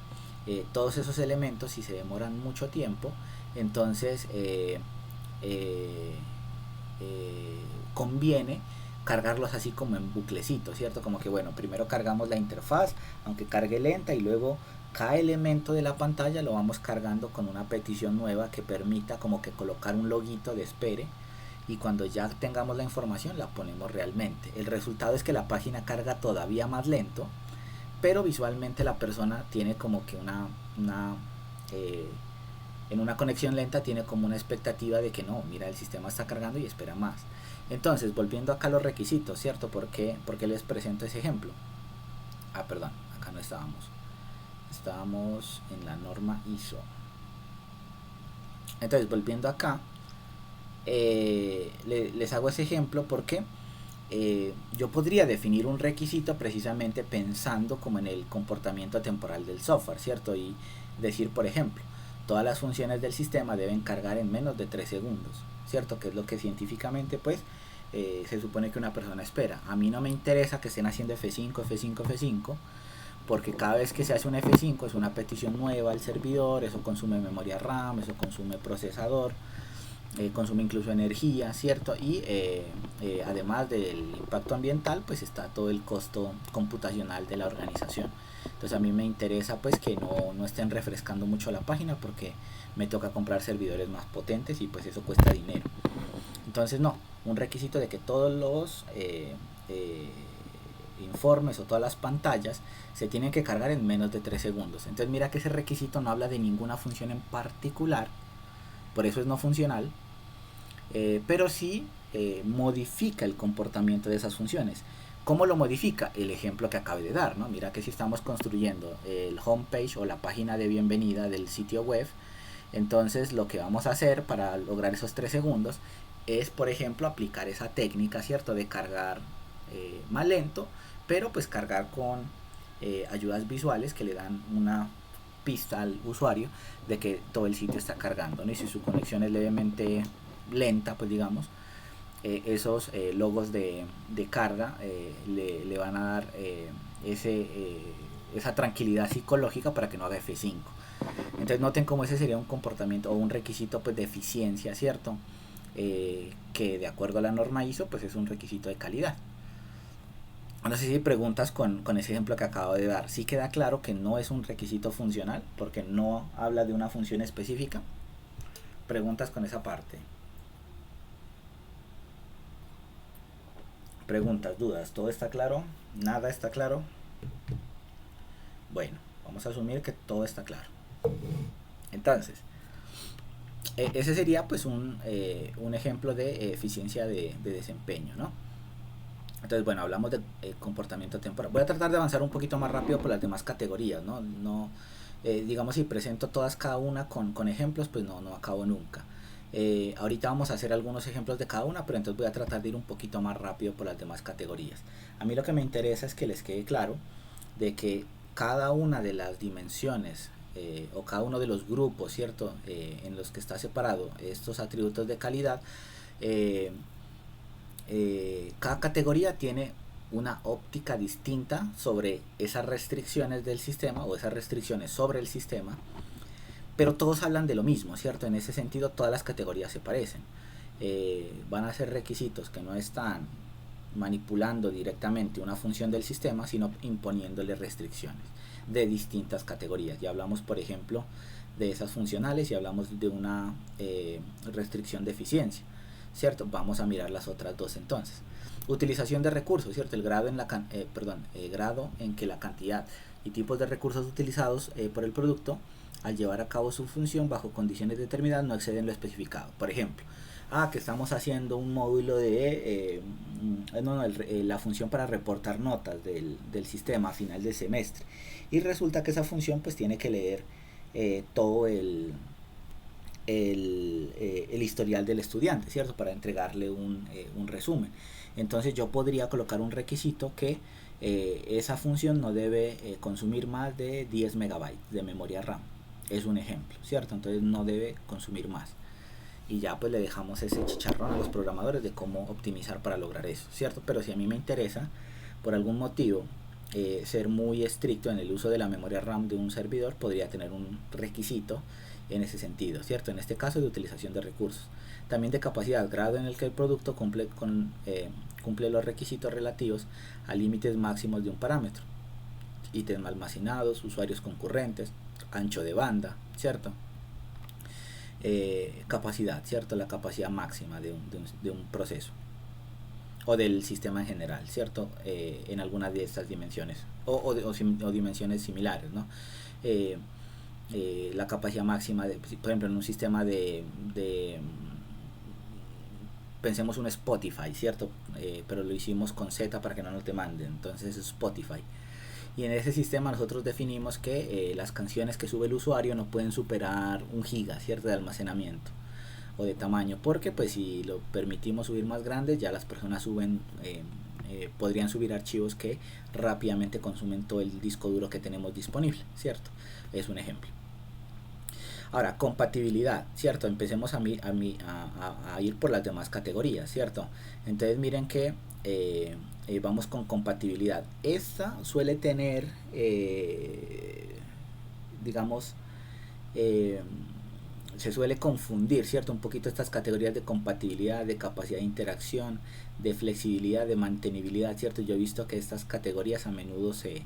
todos esos elementos, si se demoran mucho tiempo, entonces conviene cargarlos así como en buclecito, ¿cierto? Como que bueno, primero cargamos la interfaz, aunque cargue lenta, y luego cada elemento de la pantalla lo vamos cargando con una petición nueva que permita como que colocar un loguito de espere, y cuando ya tengamos la información la ponemos realmente. El resultado es que la página carga todavía más lento, pero visualmente la persona tiene como que en una conexión lenta tiene como una expectativa de que no, mira, el sistema está cargando y espera más. Entonces, volviendo acá a los requisitos, ¿cierto? ¿Por qué les presento ese ejemplo? Perdón, acá no estábamos. Estábamos en la norma ISO. Entonces, volviendo acá, les hago ese ejemplo porque yo podría definir un requisito precisamente pensando como en el comportamiento temporal del software, ¿cierto? Y decir, por ejemplo, todas las funciones del sistema deben cargar en menos de 3 segundos, ¿cierto? Que es lo que científicamente pues se supone que una persona espera. A mí no me interesa que estén haciendo F5, F5, F5, porque cada vez que se hace un F5 es una petición nueva al servidor, eso consume memoria RAM, eso consume procesador, consume incluso energía, ¿cierto? Y además del impacto ambiental, pues está todo el costo computacional de la organización. Entonces a mí me interesa pues que no estén refrescando mucho la página, porque me toca comprar servidores más potentes y pues eso cuesta dinero. Entonces no, un requisito de que todos los informes o todas las pantallas se tienen que cargar en menos de 3 segundos. Entonces mira que ese requisito no habla de ninguna función en particular, por eso es no funcional, pero sí modifica el comportamiento de esas funciones. ¿Cómo lo modifica? El ejemplo que acabé de dar, ¿no? Mira que si estamos construyendo el homepage o la página de bienvenida del sitio web, entonces lo que vamos a hacer para lograr esos 3 segundos es, por ejemplo, aplicar esa técnica, ¿cierto? De cargar más lento, pero pues cargar con ayudas visuales que le dan una pista al usuario de que todo el sitio está cargando, ¿no? Y si su conexión es levemente lenta, pues digamos, esos logos de carga le van a dar esa tranquilidad psicológica para que no haga F5. Entonces noten cómo ese sería un comportamiento o un requisito pues de eficiencia, ¿cierto? Que de acuerdo a la norma ISO pues es un requisito de calidad. No sé si hay preguntas con ese ejemplo que acabo de dar. Sí queda claro que no es un requisito funcional porque no habla de una función específica. Preguntas con esa parte. Preguntas, dudas, ¿todo está claro? ¿Nada está claro? Bueno, vamos a asumir que todo está claro. Entonces, ese sería pues un ejemplo de eficiencia de desempeño, ¿no? Entonces, bueno, hablamos de comportamiento temporal. Voy a tratar de avanzar un poquito más rápido por las demás categorías, ¿no? Digamos, si presento todas cada una con ejemplos, pues no acabo nunca. Ahorita vamos a hacer algunos ejemplos de cada una, pero entonces voy a tratar de ir un poquito más rápido por las demás categorías. A mí lo que me interesa es que les quede claro de que cada una de las dimensiones o cada uno de los grupos, ¿cierto? En los que está separado estos atributos de calidad, cada categoría tiene una óptica distinta sobre esas restricciones del sistema o esas restricciones sobre el sistema, pero todos hablan de lo mismo, ¿cierto? En ese sentido todas las categorías se parecen. Van a ser requisitos que no están manipulando directamente una función del sistema, sino imponiéndole restricciones de distintas categorías. Ya hablamos, por ejemplo, de esas funcionales y hablamos de una restricción de eficiencia. ¿cierto? Vamos a mirar las otras dos entonces. Utilización de recursos, ¿cierto? El grado grado en que la cantidad y tipos de recursos utilizados por el producto al llevar a cabo su función bajo condiciones determinadas no exceden lo especificado. Por ejemplo, que estamos haciendo un módulo de la función para reportar notas del sistema a final de semestre, y resulta que esa función pues tiene que leer todo el historial del estudiante, ¿cierto? Para entregarle un resumen. Entonces yo podría colocar un requisito que esa función no debe consumir más de 10 megabytes de memoria RAM. Es un ejemplo, ¿cierto? Entonces no debe consumir más. Y ya pues le dejamos ese chicharrón a los programadores de cómo optimizar para lograr eso, ¿cierto? Pero si a mí me interesa, por algún motivo, ser muy estricto en el uso de la memoria RAM de un servidor, podría tener un requisito en ese sentido, ¿cierto? En este caso de utilización de recursos. También de capacidad, grado en el que el producto cumple los requisitos relativos a límites máximos de un parámetro. Ítems almacenados, usuarios concurrentes, ancho de banda, ¿cierto? Capacidad, ¿cierto? La capacidad máxima de un proceso o del sistema en general, ¿cierto? En alguna de estas dimensiones o dimensiones similares, ¿no? La capacidad máxima, por ejemplo, en un sistema pensemos un Spotify, ¿cierto? Pero lo hicimos con Z para que no nos demanden, entonces es Spotify. Y en ese sistema nosotros definimos que las canciones que sube el usuario no pueden superar 1 giga, ¿cierto? De almacenamiento o de tamaño, porque pues si lo permitimos subir más grandes, ya las personas podrían subir archivos que rápidamente consumen todo el disco duro que tenemos disponible, ¿cierto? Es un ejemplo. Ahora, compatibilidad, ¿cierto? Empecemos a ir por las demás categorías, ¿cierto? Entonces miren que vamos con compatibilidad. Esta suele tener, se suele confundir, ¿cierto? Un poquito estas categorías de compatibilidad, de capacidad de interacción, de flexibilidad, de mantenibilidad, ¿cierto? Yo he visto que estas categorías a menudo se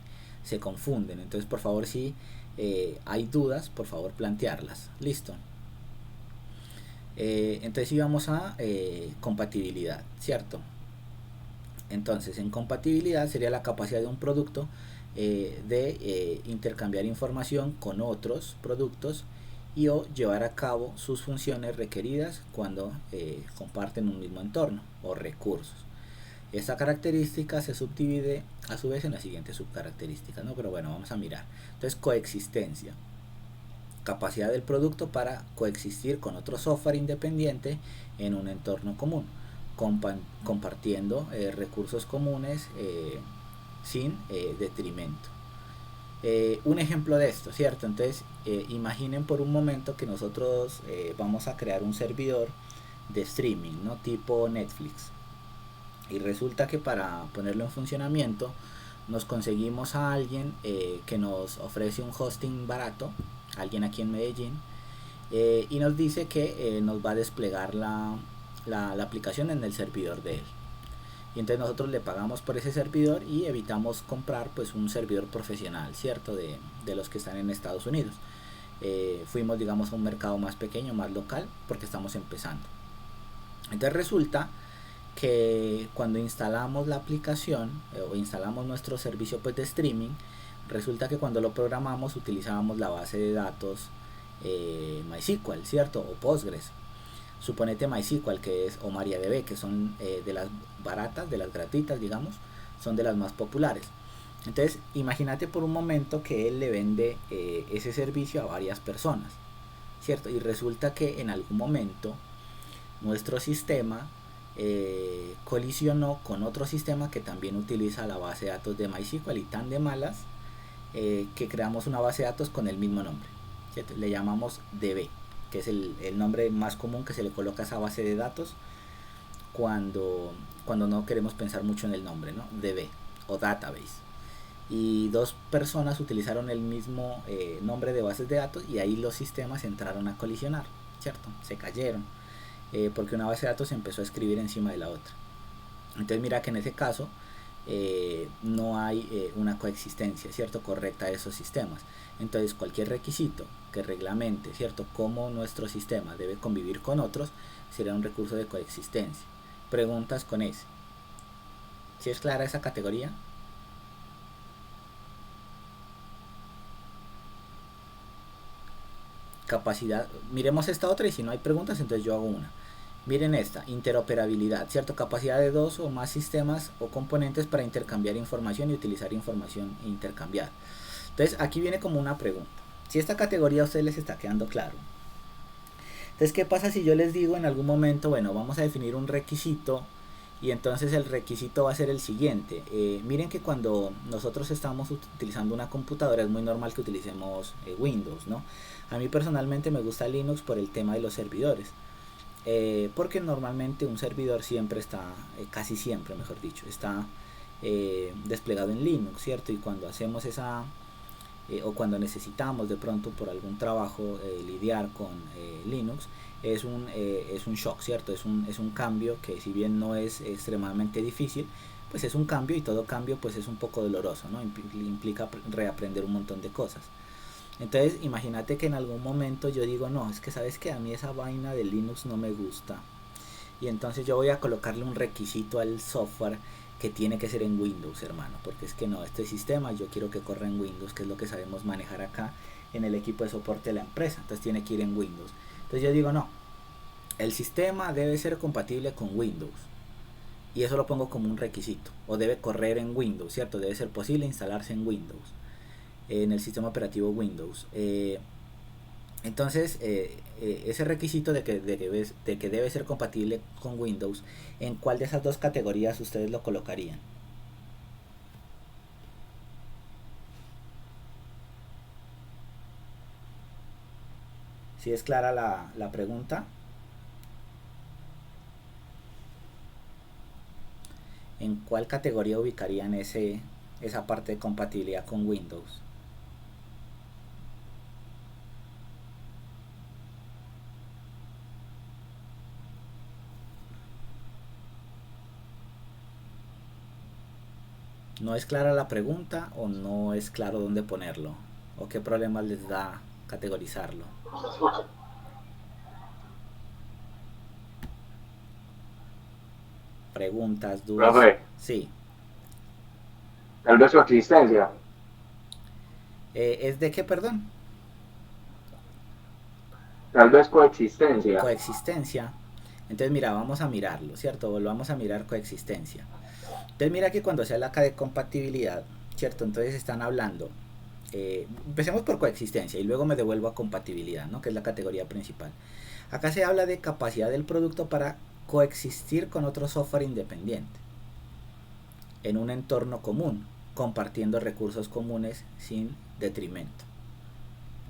confunden. Entonces, por favor, si hay dudas, por favor plantearlas. Listo. Entonces sí, vamos a compatibilidad, ¿cierto? Entonces en compatibilidad sería la capacidad de un producto de intercambiar información con otros productos y o llevar a cabo sus funciones requeridas cuando comparten un mismo entorno o recursos. Esta característica se subdivide a su vez en las siguientes subcaracterísticas, ¿no? Pero bueno, vamos a mirar. Entonces, coexistencia. Capacidad del producto para coexistir con otro software independiente en un entorno común, compartiendo recursos comunes sin detrimento. Un ejemplo de esto, ¿cierto? Entonces, imaginen por un momento que nosotros vamos a crear un servidor de streaming, ¿no? Tipo Netflix. Y resulta que para ponerlo en funcionamiento nos conseguimos a alguien que nos ofrece un hosting barato, alguien aquí en Medellín, y nos dice que nos va a desplegar la aplicación en el servidor de él. Y entonces nosotros le pagamos por ese servidor y evitamos comprar pues un servidor profesional, ¿cierto? De los que están en Estados Unidos. Fuimos, digamos, a un mercado más pequeño, más local, porque estamos empezando. Entonces resulta que cuando instalamos la aplicación o instalamos nuestro servicio pues de streaming, resulta que cuando lo programamos utilizábamos la base de datos MySQL, ¿cierto? O Postgres. Suponete MySQL o MariaDB, que son de las baratas, de las gratuitas, digamos, son de las más populares. Entonces imagínate por un momento que él le vende ese servicio a varias personas, ¿cierto? Y resulta que en algún momento nuestro sistema colisionó con otro sistema que también utiliza la base de datos de MySQL, y tan de malas que creamos una base de datos con el mismo nombre, ¿cierto? Le llamamos DB, que es el nombre más común que se le coloca a esa base de datos cuando no queremos pensar mucho en el nombre, ¿no? DB o database. Y dos personas utilizaron el mismo nombre de bases de datos y ahí los sistemas entraron a colisionar, ¿cierto? Se cayeron. Porque una base de datos se empezó a escribir encima de la otra. Entonces mira que en ese caso no hay una coexistencia, ¿cierto?, correcta de esos sistemas. Entonces cualquier requisito que reglamente, ¿cierto?, cómo nuestro sistema debe convivir con otros, será un recurso de coexistencia. Preguntas con ese. ¿Sí es clara esa categoría? Capacidad, miremos esta otra y si no hay preguntas entonces yo hago una. Miren esta, interoperabilidad, ¿cierto? Capacidad de dos o más sistemas o componentes para intercambiar información y utilizar información intercambiada. Entonces aquí viene como una pregunta. Si esta categoría a ustedes les está quedando claro. Entonces, ¿qué pasa si yo les digo en algún momento, bueno, vamos a definir un requisito y entonces el requisito va a ser el siguiente? Miren que cuando nosotros estamos utilizando una computadora es muy normal que utilicemos Windows, ¿no? A mí personalmente me gusta Linux por el tema de los servidores. Porque normalmente un servidor siempre está, casi siempre mejor dicho, está desplegado en Linux, ¿cierto? Y cuando hacemos esa, o cuando necesitamos de pronto por algún trabajo lidiar con Linux, es un shock, ¿cierto? Es un cambio que si bien no es extremadamente difícil, pues es un cambio y todo cambio pues es un poco doloroso, ¿no? Implica reaprender un montón de cosas. Entonces imagínate que en algún momento yo digo, no, es que sabes que a mí esa vaina de Linux no me gusta. Y entonces yo voy a colocarle un requisito al software que tiene que ser en Windows, hermano. Porque es que no, este sistema yo quiero que corra en Windows, que es lo que sabemos manejar acá en el equipo de soporte de la empresa. Entonces tiene que ir en Windows. Entonces yo digo, no, el sistema debe ser compatible con Windows. Y eso lo pongo como un requisito. O debe correr en Windows, ¿cierto? Debe ser posible instalarse en Windows, en el sistema operativo Windows. Entonces, ese requisito de que debe ser compatible con Windows, ¿en cuál de esas dos categorías ustedes lo colocarían? ¿Sí es clara la pregunta? ¿En cuál categoría ubicarían esa parte de compatibilidad con Windows? ¿No es clara la pregunta o no es claro dónde ponerlo? ¿O qué problemas les da categorizarlo? Preguntas, dudas. Profe, Sí. tal vez su existencia, ¿Es de qué, perdón? tal vez coexistencia. Coexistencia. Entonces mira, vamos a mirarlo, ¿cierto? Volvamos a mirar coexistencia. Entonces mira que cuando se habla acá de compatibilidad, ¿cierto? Entonces están hablando, empecemos por coexistencia y luego me devuelvo a compatibilidad, ¿no? Que es la categoría principal. Acá se habla de capacidad del producto para coexistir con otro software independiente en un entorno común, compartiendo recursos comunes sin detrimento.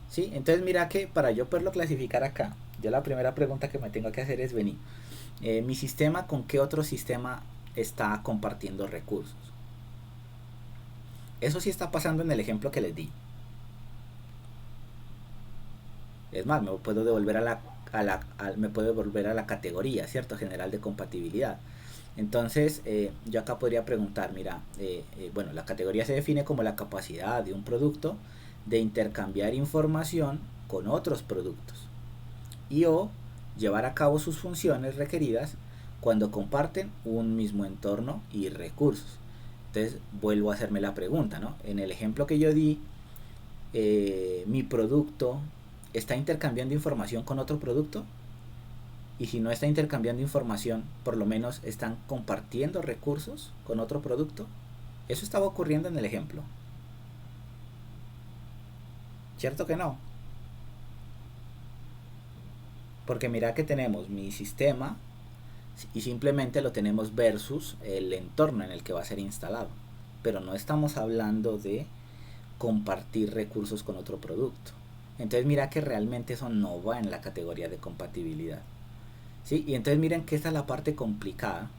¿Sí? Entonces mira que para yo poderlo clasificar acá, yo la primera pregunta que me tengo que hacer es, vení, mi sistema con qué otro sistema está compartiendo recursos. Eso sí está pasando en el ejemplo que les di. Es más, me puedo devolver me puedo devolver a la categoría, ¿cierto? General de compatibilidad. Entonces, yo acá podría preguntar, mira, bueno, la categoría se define como la capacidad de un producto de intercambiar información con otros productos y o llevar a cabo sus funciones requeridas cuando comparten un mismo entorno y recursos. Entonces vuelvo a hacerme la pregunta, ¿no? En el ejemplo que yo di, mi producto está intercambiando información con otro producto, y si no está intercambiando información, por lo menos están compartiendo recursos con otro producto. Eso estaba ocurriendo en el ejemplo. ¿Cierto que no? Porque mira que tenemos mi sistema y simplemente lo tenemos versus el entorno en el que va a ser instalado. Pero no estamos hablando de compartir recursos con otro producto. Entonces mira que realmente eso no va en la categoría de compatibilidad. ¿Sí? Y entonces miren que esta es la parte complicada.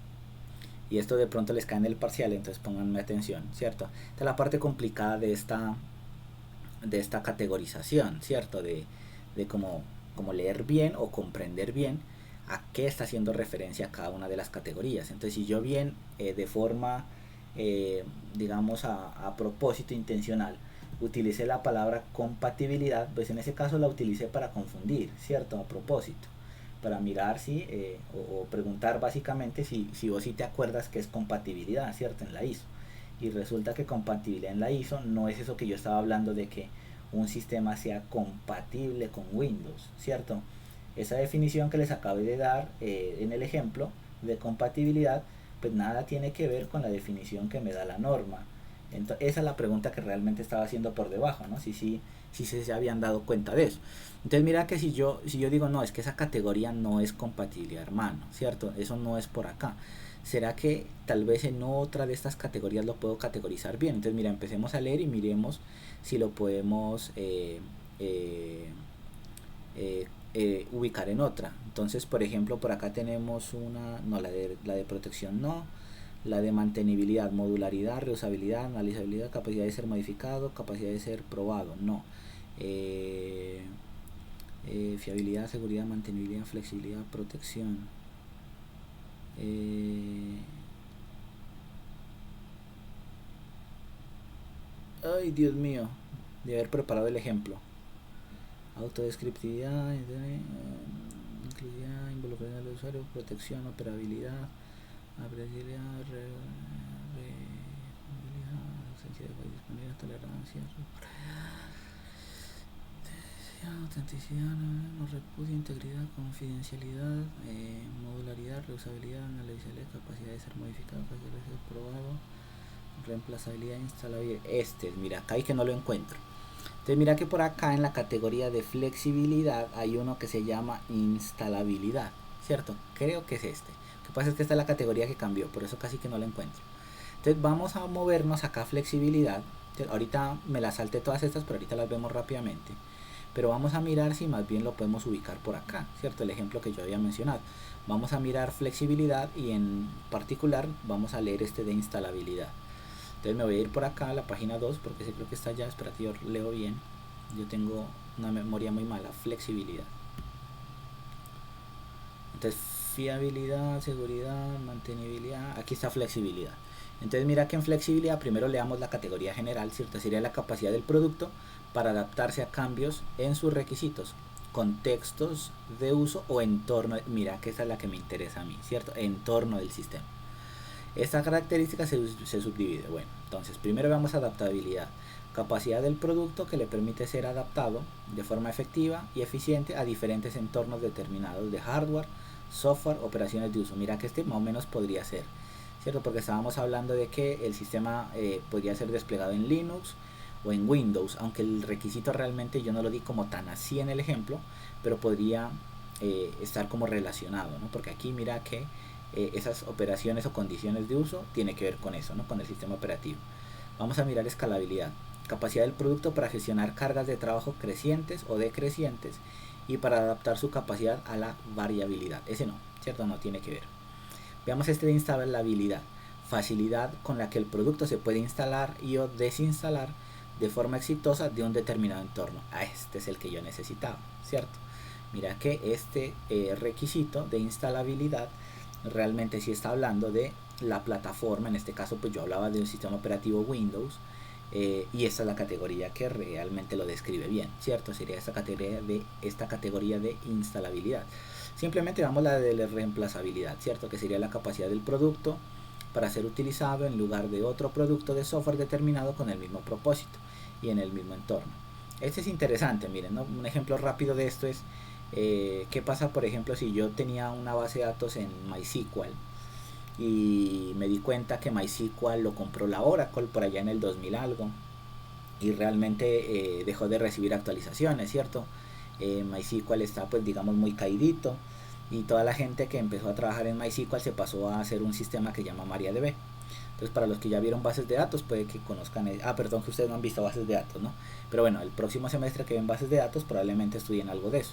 Y esto de pronto les cae en el parcial, entonces pónganme atención, ¿cierto? Esta es la parte complicada de esta categorización, ¿cierto? De cómo leer bien o comprender bien a qué está haciendo referencia a cada una de las categorías. Entonces si yo bien de forma digamos a propósito intencional, utilicé la palabra compatibilidad, pues en ese caso la utilicé para confundir, ¿cierto? A propósito, para mirar si, o preguntar básicamente si vos sí te acuerdas que es compatibilidad, ¿cierto? En la ISO. Y resulta que compatibilidad en la ISO no es eso que yo estaba hablando de que un sistema sea compatible con Windows, ¿cierto? Esa definición que les acabé de dar en el ejemplo de compatibilidad, pues nada tiene que ver con la definición que me da la norma. Entonces, esa es la pregunta que realmente estaba haciendo por debajo, ¿no? Si se habían dado cuenta de eso. Entonces mira que si yo digo, no, es que esa categoría no es compatibilidad, hermano, ¿cierto? Eso no es por acá. ¿Será que tal vez en otra de estas categorías lo puedo categorizar bien? Entonces mira, empecemos a leer y miremos si lo podemos ubicar en otra. Entonces, por ejemplo, por acá tenemos una, no, la de protección no, la de mantenibilidad, modularidad, reusabilidad, analizabilidad, capacidad de ser modificado, capacidad de ser probado, no. Fiabilidad, seguridad, mantenibilidad, flexibilidad, protección. Ay, Dios mío, de haber preparado el ejemplo. Autodescriptividad, inclusividad, involucramiento del usuario, protección, operabilidad, apreciabilidad, ausencia de disponibilidad, tolerancia, autenticidad, no repudio, integridad, confidencialidad, modularidad, reusabilidad, analizabilidad, capacidad de ser modificado, capacidad de ser probado, reemplazabilidad, instalabilidad. Mira, acá hay que no lo encuentro. Entonces mira que por acá en la categoría de flexibilidad hay uno que se llama instalabilidad, ¿cierto? Creo que es este. Lo que pasa es que esta es la categoría que cambió, por eso casi que no la encuentro. Entonces vamos a movernos acá a flexibilidad. Entonces, ahorita me las salté todas estas, pero ahorita las vemos rápidamente. Pero vamos a mirar si más bien lo podemos ubicar por acá, ¿cierto? El ejemplo que yo había mencionado. Vamos a mirar flexibilidad y en particular vamos a leer este de instalabilidad. Entonces me voy a ir por acá a la página 2 porque ese creo que está allá. Espérate, yo leo bien. Yo tengo una memoria muy mala. Flexibilidad. Entonces fiabilidad, seguridad, mantenibilidad. Aquí está flexibilidad. Entonces mira que en flexibilidad primero leamos la categoría general, ¿cierto? Sería la capacidad del producto para adaptarse a cambios en sus requisitos, contextos de uso o entorno. Mira que esa es la que me interesa a mí, ¿cierto? Entorno del sistema. Esta característica se subdivide. Bueno, entonces primero veamos adaptabilidad. Capacidad del producto que le permite ser adaptado de forma efectiva y eficiente a diferentes entornos determinados de hardware, software, operaciones de uso. Mira que más o menos podría ser, ¿cierto? Porque estábamos hablando de que el sistema podría ser desplegado en Linux o en Windows, aunque el requisito realmente yo no lo di como tan así en el ejemplo, pero podría estar como relacionado, ¿no? Porque aquí mira que esas operaciones o condiciones de uso tiene que ver con eso, ¿no? Con el sistema operativo. Vamos a mirar escalabilidad, capacidad del producto para gestionar cargas de trabajo crecientes o decrecientes y para adaptar su capacidad a la variabilidad. Ese no, ¿cierto? No tiene que ver. Veamos este de instalabilidad, facilidad con la que el producto se puede instalar y o desinstalar de forma exitosa de un determinado entorno. Este es el que yo necesitaba, ¿cierto? Mira que este requisito de instalabilidad realmente sí está hablando de la plataforma. En este caso pues yo hablaba de un sistema operativo Windows, y esta es la categoría que realmente lo describe bien, ¿cierto? Sería esta categoría de instalabilidad. Simplemente vamos a la de la reemplazabilidad, ¿cierto? Que sería la capacidad del producto para ser utilizado en lugar de otro producto de software determinado con el mismo propósito y en el mismo entorno. Este es interesante, miren, ¿no? Un ejemplo rápido de esto es qué pasa, por ejemplo, si yo tenía una base de datos en MySQL y me di cuenta que MySQL lo compró la Oracle por allá en el 2000 algo y realmente dejó de recibir actualizaciones, ¿cierto? MySQL está pues digamos muy caidito y toda la gente que empezó a trabajar en MySQL se pasó a hacer un sistema que se llama MariaDB. Entonces para los que ya vieron bases de datos puede que conozcan, perdón, que ustedes no han visto bases de datos, ¿no? Pero bueno, el próximo semestre que ven bases de datos probablemente estudien algo de eso.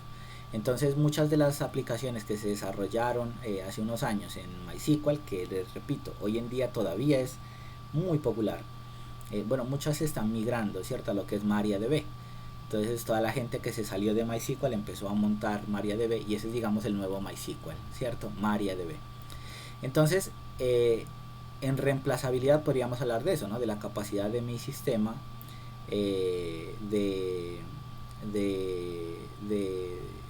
Entonces muchas de las aplicaciones que se desarrollaron hace unos años en MySQL, que les repito, hoy en día todavía es muy popular, bueno, muchas están migrando, ¿cierto? A lo que es MariaDB. Entonces toda la gente que se salió de MySQL empezó a montar MariaDB y ese es digamos el nuevo MySQL, ¿cierto? MariaDB. Entonces En reemplazabilidad podríamos hablar de eso, ¿no? De la capacidad de mi sistema de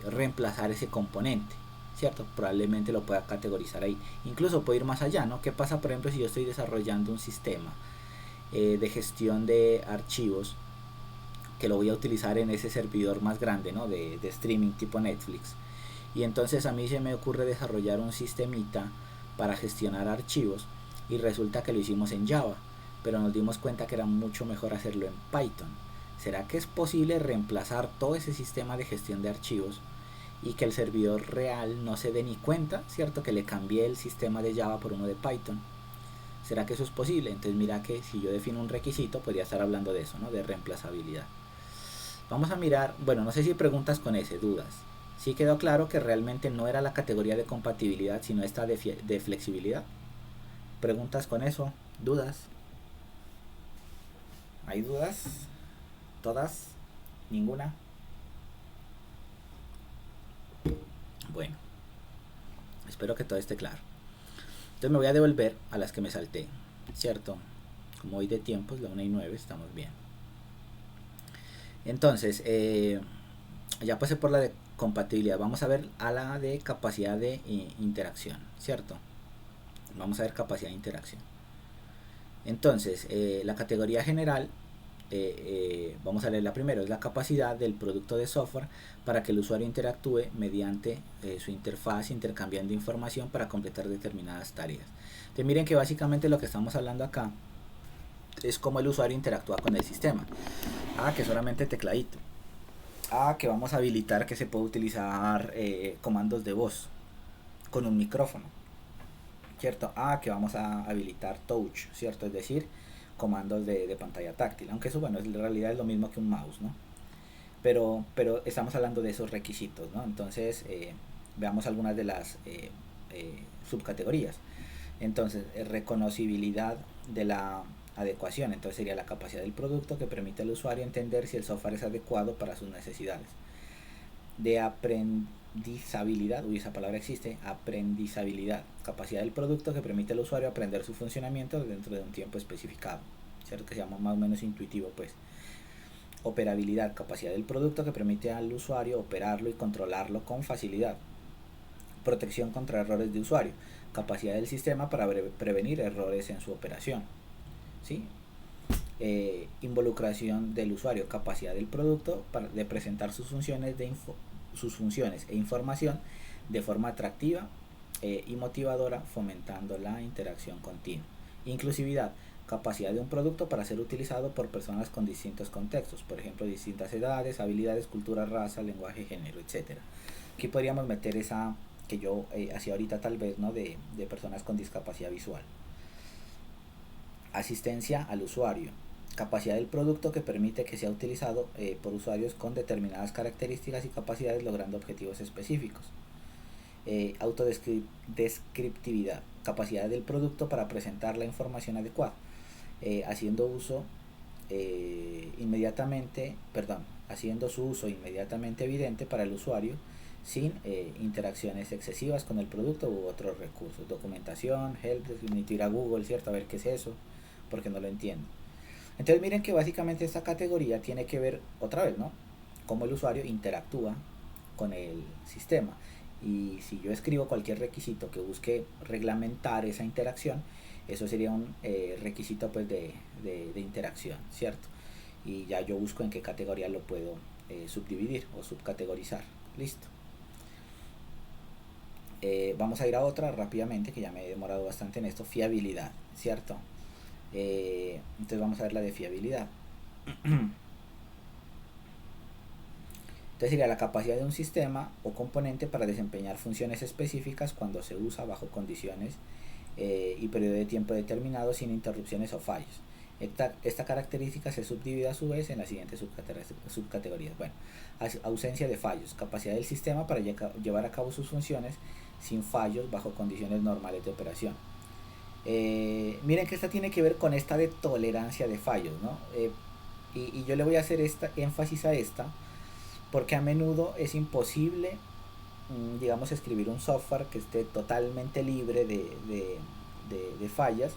reemplazar ese componente, ¿cierto? Probablemente lo pueda categorizar ahí. Incluso puedo ir más allá, ¿no? ¿Qué pasa, por ejemplo, si yo estoy desarrollando un sistema de gestión de archivos que lo voy a utilizar en ese servidor más grande, ¿no? De streaming tipo Netflix? Y entonces a mí se me ocurre desarrollar un sistemita para gestionar archivos y resulta que lo hicimos en Java, pero nos dimos cuenta que era mucho mejor hacerlo en Python. ¿Será que es posible reemplazar todo ese sistema de gestión de archivos y que el servidor real no se dé ni cuenta, ¿cierto? Que le cambié el sistema de Java por uno de Python. ¿Será que eso es posible? Entonces mira que si yo defino un requisito podría estar hablando de eso, ¿no? De reemplazabilidad. Vamos a mirar, bueno, no sé si preguntas con ese, dudas. Sí quedó claro que realmente no era la categoría de compatibilidad, sino esta de flexibilidad. ¿Preguntas con eso? ¿Dudas? ¿Hay dudas? ¿Todas? ¿Ninguna? Bueno, espero que todo esté claro. Entonces me voy a devolver a las que me salté, ¿cierto? Como hoy de tiempo es la 1:09, estamos bien. Entonces, ya pasé por la de compatibilidad. Vamos a ver a la de capacidad de interacción, ¿cierto? Vamos a ver capacidad de interacción. Entonces, la categoría general, vamos a leerla primero, es la capacidad del producto de software para que el usuario interactúe mediante su interfaz, intercambiando información para completar determinadas tareas. Entonces miren que básicamente lo que estamos hablando acá es cómo el usuario interactúa con el sistema. Que solamente tecladito. Que vamos a habilitar que se puede utilizar comandos de voz con un micrófono, ¿cierto? Que vamos a habilitar touch, ¿cierto? Es decir, comandos de pantalla táctil, aunque eso, bueno, en realidad es lo mismo que un mouse, ¿no? Pero estamos hablando de esos requisitos, ¿no? Entonces, veamos algunas de las subcategorías. Entonces, reconocibilidad de la adecuación, entonces sería la capacidad del producto que permite al usuario entender si el software es adecuado para sus necesidades. De aprendizabilidad, esa palabra existe, aprendizabilidad, capacidad del producto que permite al usuario aprender su funcionamiento dentro de un tiempo especificado, ¿cierto? Que se llama más o menos intuitivo, pues. Operabilidad, capacidad del producto que permite al usuario operarlo y controlarlo con facilidad. Protección contra errores de usuario, capacidad del sistema para prevenir errores en su operación, ¿sí? Involucración del usuario, capacidad del producto de presentar sus funciones e información de forma atractiva y motivadora, fomentando la interacción continua. Inclusividad, capacidad de un producto para ser utilizado por personas con distintos contextos, por ejemplo, distintas edades, habilidades, cultura, raza, lenguaje, género, etc. Aquí podríamos meter esa que yo hacía ahorita tal vez, ¿no? de personas con discapacidad visual. Asistencia al usuario, capacidad del producto que permite que sea utilizado por usuarios con determinadas características y capacidades logrando objetivos específicos. Autodescriptividad, capacidad del producto para presentar la información adecuada, haciendo su uso inmediatamente evidente para el usuario sin interacciones excesivas con el producto u otros recursos. Documentación, help, necesito ir a Google, ¿cierto? A ver qué es eso, porque no lo entiendo. Entonces miren que básicamente esta categoría tiene que ver otra vez, ¿no? Cómo el usuario interactúa con el sistema. Y si yo escribo cualquier requisito que busque reglamentar esa interacción, eso sería un requisito pues de interacción, ¿cierto? Y ya yo busco en qué categoría lo puedo subdividir o subcategorizar. Listo. Vamos a ir a otra rápidamente, que ya me he demorado bastante en esto. Fiabilidad, ¿cierto? Entonces vamos a ver la de fiabilidad. Entonces sería la capacidad de un sistema o componente para desempeñar funciones específicas cuando se usa bajo condiciones y periodo de tiempo determinado sin interrupciones o fallos. Esta característica se subdivide a su vez en las siguientes subcategorías. Bueno, ausencia de fallos, capacidad del sistema para llevar a cabo sus funciones sin fallos bajo condiciones normales de operación. Miren que esta tiene que ver con esta de tolerancia de fallos, ¿no? Y yo le voy a hacer énfasis a esta porque a menudo es imposible, digamos, escribir un software que esté totalmente libre de fallas,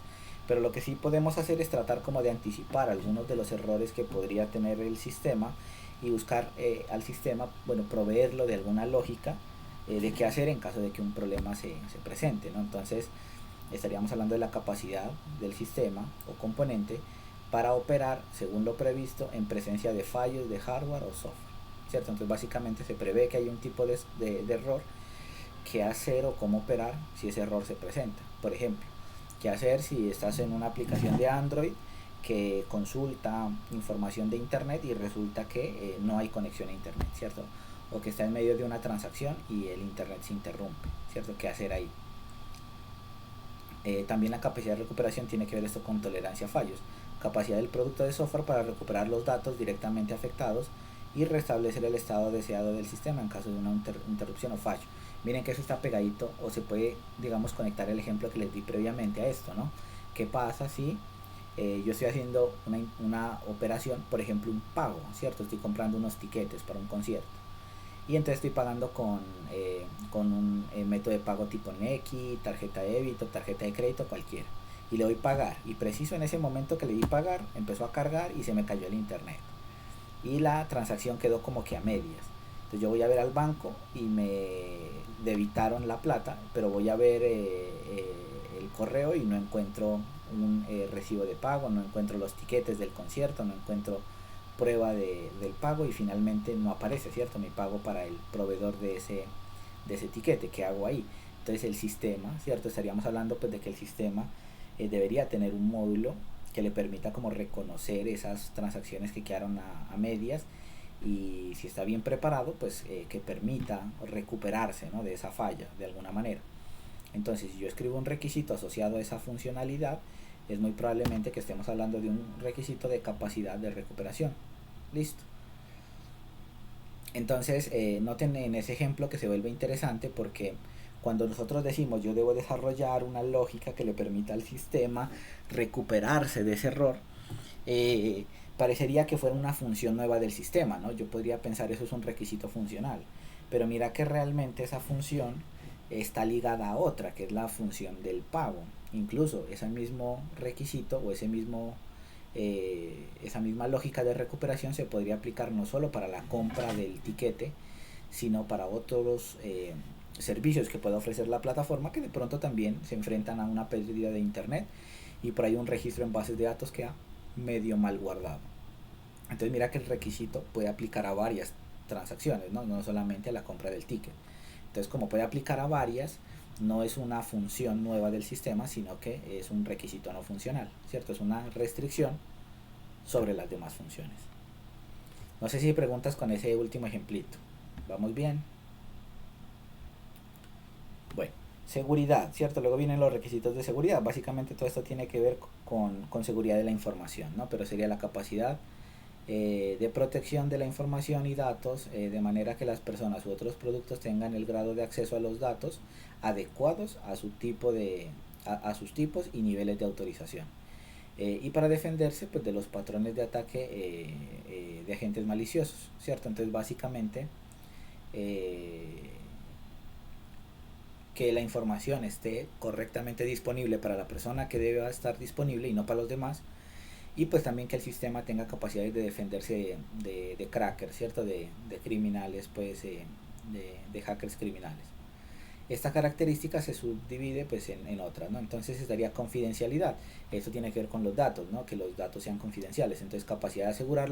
pero lo que sí podemos hacer es tratar como de anticipar algunos de los errores que podría tener el sistema y buscar al sistema, bueno, proveerlo de alguna lógica de qué hacer en caso de que un problema se presente, ¿no? Entonces estaríamos hablando de la capacidad del sistema o componente para operar según lo previsto en presencia de fallos de hardware o software, ¿cierto? Entonces básicamente se prevé que hay un tipo de error, qué hacer o cómo operar si ese error se presenta. Por ejemplo, qué hacer si estás en una aplicación de Android que consulta información de internet y resulta que no hay conexión a internet, ¿cierto? O que está en medio de una transacción y el internet se interrumpe, ¿cierto? ¿Qué hacer ahí? También la capacidad de recuperación tiene que ver esto con tolerancia a fallos, capacidad del producto de software para recuperar los datos directamente afectados y restablecer el estado deseado del sistema en caso de una interrupción o fallo. Miren que eso está pegadito, o se puede, digamos, conectar el ejemplo que les di previamente a esto, ¿no? ¿Qué pasa si yo estoy haciendo una operación, por ejemplo un pago, ¿cierto? Estoy comprando unos tiquetes para un concierto y entonces estoy pagando con un método de pago tipo Nequi, tarjeta de débito, tarjeta de crédito, cualquiera, y le doy pagar, y preciso en ese momento que le di pagar empezó a cargar y se me cayó el internet y la transacción quedó como que a medias. Entonces yo voy a ver al banco y me debitaron la plata, pero voy a ver el correo y no encuentro un recibo de pago, no encuentro los tiquetes del concierto, no encuentro prueba del pago y finalmente no aparece, ¿cierto? Mi pago para el proveedor de ese tiquete. ¿Qué hago ahí? Entonces el sistema, ¿cierto? Estaríamos hablando pues de que el sistema debería tener un módulo que le permita como reconocer esas transacciones que quedaron a medias, y si está bien preparado pues que permita recuperarse, ¿no?, de esa falla de alguna manera. Entonces si yo escribo un requisito asociado a esa funcionalidad, es muy probablemente que estemos hablando de un requisito de capacidad de recuperación. Listo. Entonces noten en ese ejemplo que se vuelve interesante, porque cuando nosotros decimos yo debo desarrollar una lógica que le permita al sistema recuperarse de ese error, parecería que fuera una función nueva del sistema, ¿no? Yo podría pensar eso es un requisito funcional, pero mira que realmente esa función está ligada a otra, que es la función del pago. Incluso ese mismo requisito o esa misma lógica de recuperación se podría aplicar no solo para la compra del tiquete, sino para otros servicios que pueda ofrecer la plataforma, que de pronto también se enfrentan a una pérdida de internet y por ahí un registro en bases de datos queda medio mal guardado. Entonces mira que el requisito puede aplicar a varias transacciones, no solamente a la compra del ticket. Entonces como puede aplicar a varias, no es una función nueva del sistema, sino que es un requisito no funcional, ¿cierto? Es una restricción sobre las demás funciones. No sé si hay preguntas con ese último ejemplito. ¿Vamos bien? Bueno, seguridad, ¿cierto? Luego vienen los requisitos de seguridad. Básicamente todo esto tiene que ver con seguridad de la información, ¿no? Pero sería la capacidad de protección de la información y datos, de manera que las personas u otros productos tengan el grado de acceso a los datos adecuados a su tipo a sus tipos y niveles de autorización, y para defenderse pues de los patrones de ataque de agentes maliciosos, ¿cierto? Entonces básicamente que la información esté correctamente disponible para la persona que debe estar disponible y no para los demás, y pues también que el sistema tenga capacidades de defenderse de crackers, ¿cierto? De criminales, pues de hackers criminales. Esta característica se subdivide pues en otras, ¿no? Entonces estaría confidencialidad. Esto tiene que ver con los datos, ¿no? Que los datos sean confidenciales. Entonces capacidad de asegurar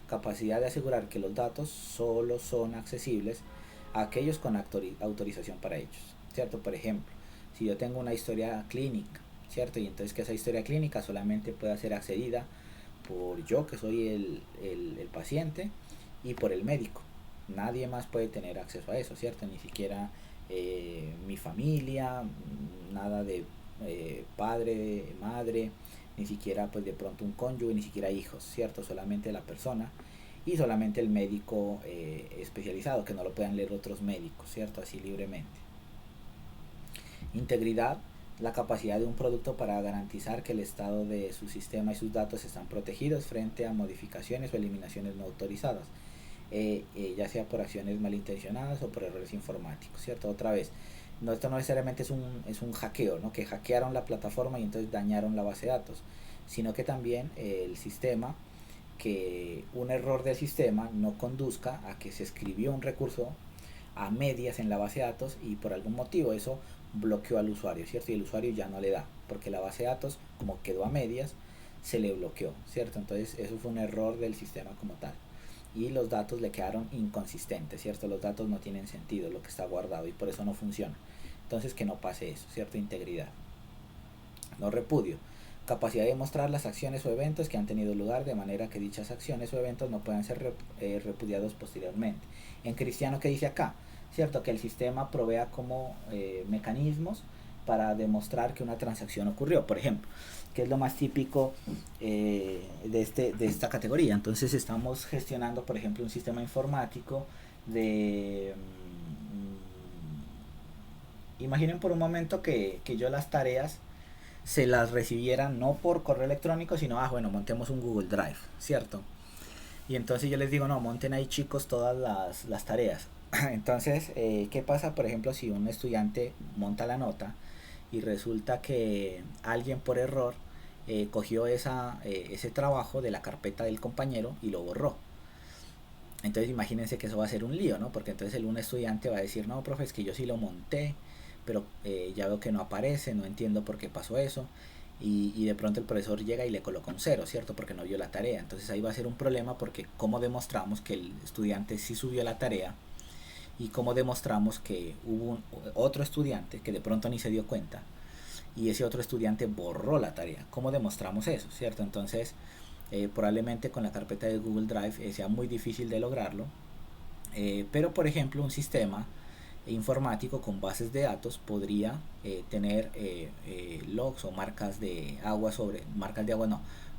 capacidad de asegurar que los datos solo son accesibles a aquellos con autorización para ellos, ¿cierto? Por ejemplo, si yo tengo una historia clínica, ¿cierto? Y entonces que esa historia clínica solamente pueda ser accedida por yo, que soy el paciente, y por el médico. Nadie más puede tener acceso a eso, ¿cierto? Ni siquiera mi familia, nada de padre, madre, ni siquiera pues de pronto un cónyuge, ni siquiera hijos, ¿cierto? Solamente la persona y solamente el médico especializado, que no lo puedan leer otros médicos, ¿cierto? Así libremente. Integridad, la capacidad de un producto para garantizar que el estado de su sistema y sus datos están protegidos frente a modificaciones o eliminaciones no autorizadas, ya sea por acciones malintencionadas o por errores informáticos, ¿cierto? Otra vez, no, esto no necesariamente es un hackeo, ¿no? Que hackearon la plataforma y entonces dañaron la base de datos, sino que también el sistema, que un error del sistema no conduzca a que se escribió un recurso a medias en la base de datos y por algún motivo eso bloqueó al usuario, ¿cierto? Y el usuario ya no le da, porque la base de datos, como quedó a medias, se le bloqueó, ¿cierto? Entonces eso fue un error del sistema como tal. Y los datos le quedaron inconsistentes, ¿cierto? Los datos no tienen sentido, lo que está guardado, y por eso no funciona. Entonces que no pase eso, ¿cierto? Integridad. No repudio. Capacidad de mostrar las acciones o eventos que han tenido lugar de manera que dichas acciones o eventos no puedan ser repudiados posteriormente. En cristiano, ¿qué dice acá? ¿Cierto? Que el sistema provea como mecanismos para demostrar que una transacción ocurrió, por ejemplo, que es lo más típico de esta categoría. Entonces estamos gestionando, por ejemplo, un sistema informático de... imaginen por un momento que yo las tareas se las recibieran no por correo electrónico, sino, bueno, montemos un Google Drive, ¿cierto? Y entonces yo les digo, no, monten ahí, chicos, todas las tareas. Entonces, ¿qué pasa, por ejemplo, si un estudiante monta la nota y resulta que alguien por error cogió ese trabajo de la carpeta del compañero y lo borró? Entonces imagínense que eso va a ser un lío, ¿no? Porque entonces un estudiante va a decir, no, profe, es que yo sí lo monté, pero ya veo que no aparece, no entiendo por qué pasó eso, y de pronto el profesor llega y le coloca un 0, ¿cierto? Porque no vio la tarea. Entonces ahí va a ser un problema, porque cómo demostramos que el estudiante sí subió la tarea, y cómo demostramos que hubo otro estudiante que de pronto ni se dio cuenta y ese otro estudiante borró la tarea. ¿Cómo demostramos eso, cierto? Entonces probablemente con la carpeta de Google Drive sea muy difícil de lograrlo, pero por ejemplo un sistema informático con bases de datos podría tener logs o marcas de agua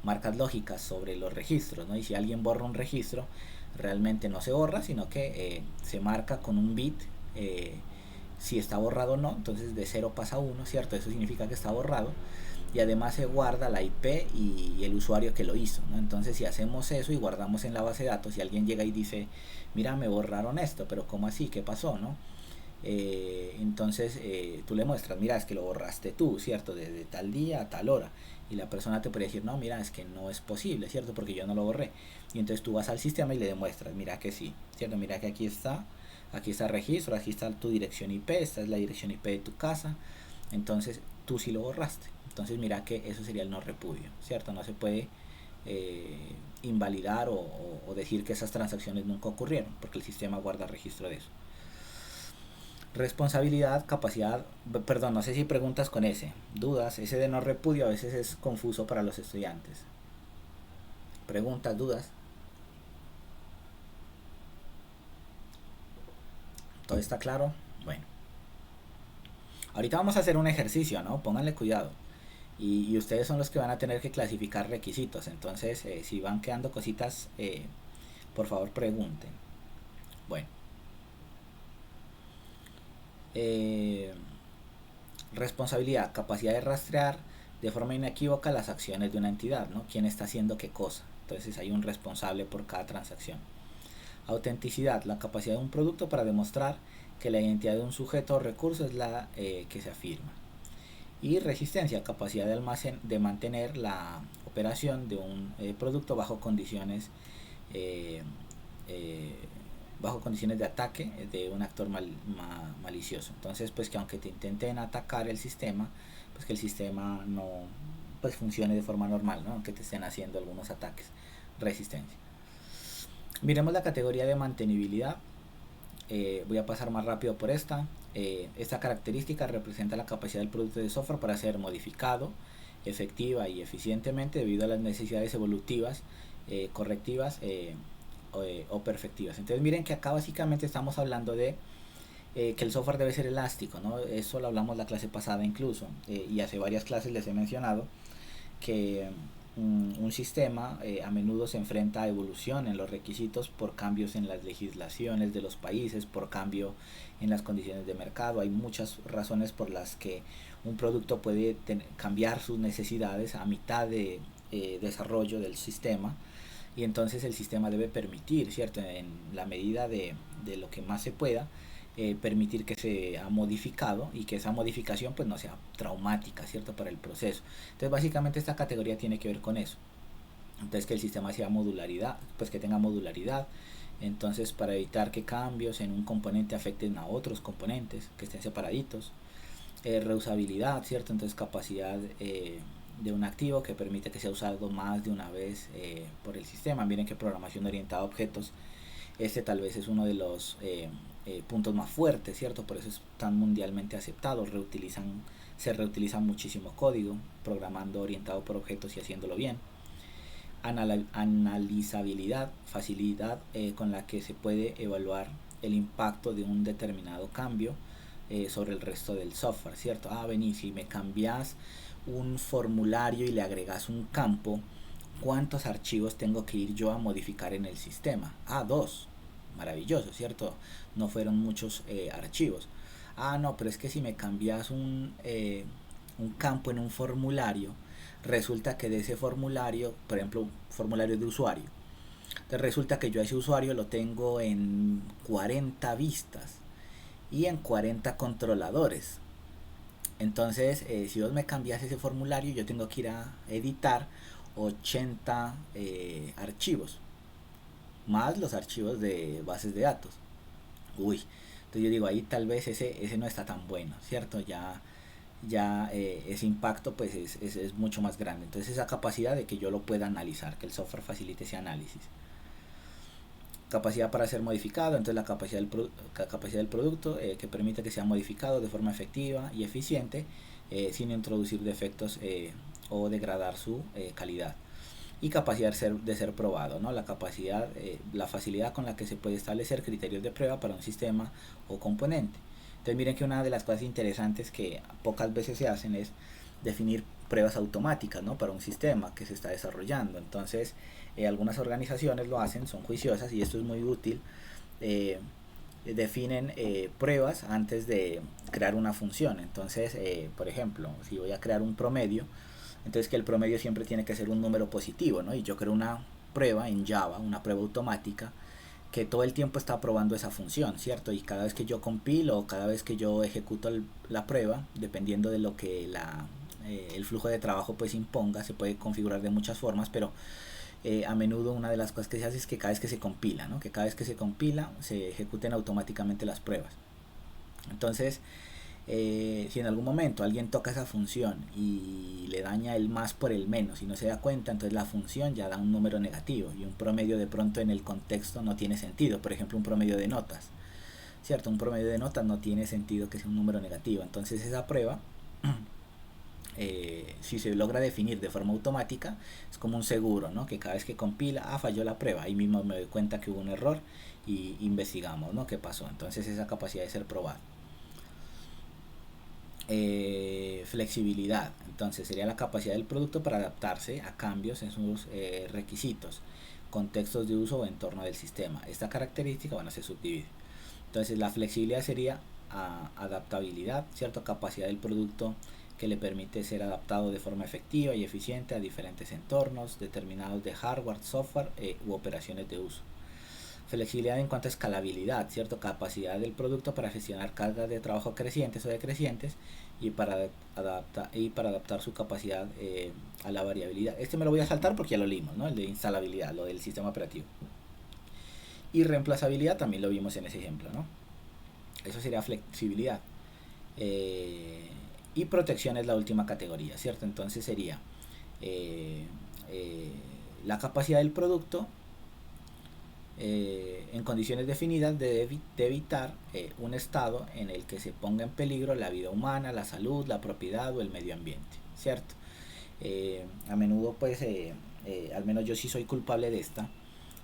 marcas lógicas sobre los registros, ¿no? Y si alguien borra un registro, realmente no se borra, sino que se marca con un bit si está borrado o no. Entonces de 0 pasa a 1, ¿cierto? Eso significa que está borrado, y además se guarda la IP y el usuario que lo hizo, ¿no? Entonces si hacemos eso y guardamos en la base de datos, y alguien llega y dice, mira, me borraron esto, pero ¿cómo así? ¿Qué pasó, no? Entonces tú le muestras, mira, es que lo borraste tú, ¿cierto? De tal día a tal hora, y la persona te puede decir, no, mira, es que no es posible, ¿cierto? Porque yo no lo borré. Y entonces tú vas al sistema y le demuestras, mira que sí, ¿cierto? Mira que aquí está el registro, aquí está tu dirección IP, esta es la dirección IP de tu casa, entonces tú sí lo borraste. Entonces mira que eso sería el no repudio, ¿cierto? No se puede invalidar o decir que esas transacciones nunca ocurrieron, porque el sistema guarda registro de eso. Responsabilidad, capacidad, perdón, no sé si preguntas con dudas, ese de no repudio a veces es confuso para los estudiantes. Preguntas, dudas. ¿Todo está claro? Bueno. Ahorita vamos a hacer un ejercicio, ¿no? Pónganle cuidado. Y ustedes son los que van a tener que clasificar requisitos. Entonces, si van quedando cositas, por favor pregunten. Bueno. Responsabilidad, capacidad de rastrear de forma inequívoca las acciones de una entidad, ¿no? ¿Quién está haciendo qué cosa? Entonces hay un responsable por cada transacción. Autenticidad, la capacidad de un producto para demostrar que la identidad de un sujeto o recurso es la que se afirma. Y resistencia, capacidad de mantener la operación de un producto bajo condiciones de ataque de un actor malicioso. Entonces, pues que aunque te intenten atacar el sistema, pues que el sistema no pues funcione de forma normal, ¿no? Aunque te estén haciendo algunos ataques. Resistencia. Miremos la categoría de mantenibilidad. Voy a pasar más rápido por esta. Esta característica representa la capacidad del producto de software para ser modificado efectiva y eficientemente debido a las necesidades evolutivas, correctivas o perfectivas. Entonces miren que acá básicamente estamos hablando de que el software debe ser elástico, ¿no? Eso lo hablamos la clase pasada incluso, y hace varias clases les he mencionado que un sistema a menudo se enfrenta a evolución en los requisitos por cambios en las legislaciones de los países, por cambio en las condiciones de mercado. Hay muchas razones por las que un producto puede cambiar sus necesidades a mitad de desarrollo del sistema, y entonces el sistema debe permitir, ¿cierto? En la medida de lo que más se pueda, permitir que sea modificado y que esa modificación pues no sea traumática, ¿cierto? Para el proceso. Entonces básicamente esta categoría tiene que ver con eso. Entonces que el sistema sea modularidad, pues que tenga modularidad. Entonces para evitar que cambios en un componente afecten a otros componentes, que estén separaditos. Reusabilidad, ¿cierto? Entonces capacidad de un activo que permite que sea usado más de una vez por el sistema. Miren que programación orientada a objetos, este tal vez es uno de los puntos más fuertes, ¿cierto? Por eso es tan mundialmente aceptado. Se reutiliza muchísimo código programando orientado por objetos y haciéndolo bien. Analizabilidad, facilidad con la que se puede evaluar el impacto de un determinado cambio sobre el resto del software, ¿cierto? Vení, si me cambias un formulario y le agregas un campo, ¿cuántos archivos tengo que ir yo a modificar en el sistema? 2, maravilloso, ¿cierto? No fueron muchos archivos. No, pero es que si me cambias un campo en un formulario, resulta que de ese formulario, por ejemplo, un formulario de usuario, entonces resulta que yo a ese usuario lo tengo en 40 vistas y en 40 controladores. Entonces si vos me cambias ese formulario, yo tengo que ir a editar 80 archivos más los archivos de bases de datos. Entonces yo digo, ahí tal vez ese no está tan bueno, ¿cierto? Ya ese impacto pues es mucho más grande. Entonces esa capacidad de que yo lo pueda analizar, que el software facilite ese análisis. Capacidad para ser modificado, entonces la capacidad del producto que permite que sea modificado de forma efectiva y eficiente sin introducir defectos o degradar su calidad. Y capacidad de ser probado, ¿no? La facilidad con la que se puede establecer criterios de prueba para un sistema o componente. Entonces miren que una de las cosas interesantes que pocas veces se hacen es definir pruebas automáticas, ¿no? Para un sistema que se está desarrollando. Entonces algunas organizaciones lo hacen, son juiciosas y esto es muy útil. Definen pruebas antes de crear una función. Entonces por ejemplo, si voy a crear un promedio, entonces que el promedio siempre tiene que ser un número positivo, ¿no? Y yo creo una prueba en Java, una prueba automática que todo el tiempo está probando esa función, ¿cierto? Y cada vez que yo compilo o cada vez que yo ejecuto la prueba, dependiendo de lo que el flujo de trabajo pues imponga, se puede configurar de muchas formas, pero a menudo una de las cosas que se hace es que cada vez que se compila, ¿no? Que cada vez que se compila se ejecuten automáticamente las pruebas. Entonces si en algún momento alguien toca esa función y le daña el más por el menos y no se da cuenta, entonces la función ya da un número negativo y un promedio de pronto en el contexto no tiene sentido. Por ejemplo, un promedio de notas, ¿cierto? Un promedio de notas no tiene sentido que sea un número negativo. Entonces esa prueba si se logra definir de forma automática es como un seguro, ¿no? Que cada vez que compila, falló la prueba, ahí mismo me doy cuenta que hubo un error y investigamos, ¿no? ¿Qué pasó? Entonces esa capacidad de ser probada. Flexibilidad, entonces sería la capacidad del producto para adaptarse a cambios en sus requisitos, contextos de uso o entorno del sistema. Esta característica, se subdivide. Entonces la flexibilidad sería adaptabilidad, cierta capacidad del producto que le permite ser adaptado de forma efectiva y eficiente a diferentes entornos determinados de hardware, software u operaciones de uso. Flexibilidad en cuanto a escalabilidad, ¿cierto? Capacidad del producto para gestionar cargas de trabajo crecientes o decrecientes y para adaptar su capacidad a la variabilidad. Este me lo voy a saltar porque ya lo leímos, ¿no? El de instalabilidad, lo del sistema operativo. Y reemplazabilidad también lo vimos en ese ejemplo, ¿no? Eso sería flexibilidad. Y protección es la última categoría, ¿cierto? Entonces sería la capacidad del producto en condiciones definidas de evitar un estado en el que se ponga en peligro la vida humana, la salud, la propiedad o el medio ambiente, ¿cierto? A menudo pues al menos yo sí soy culpable de esta.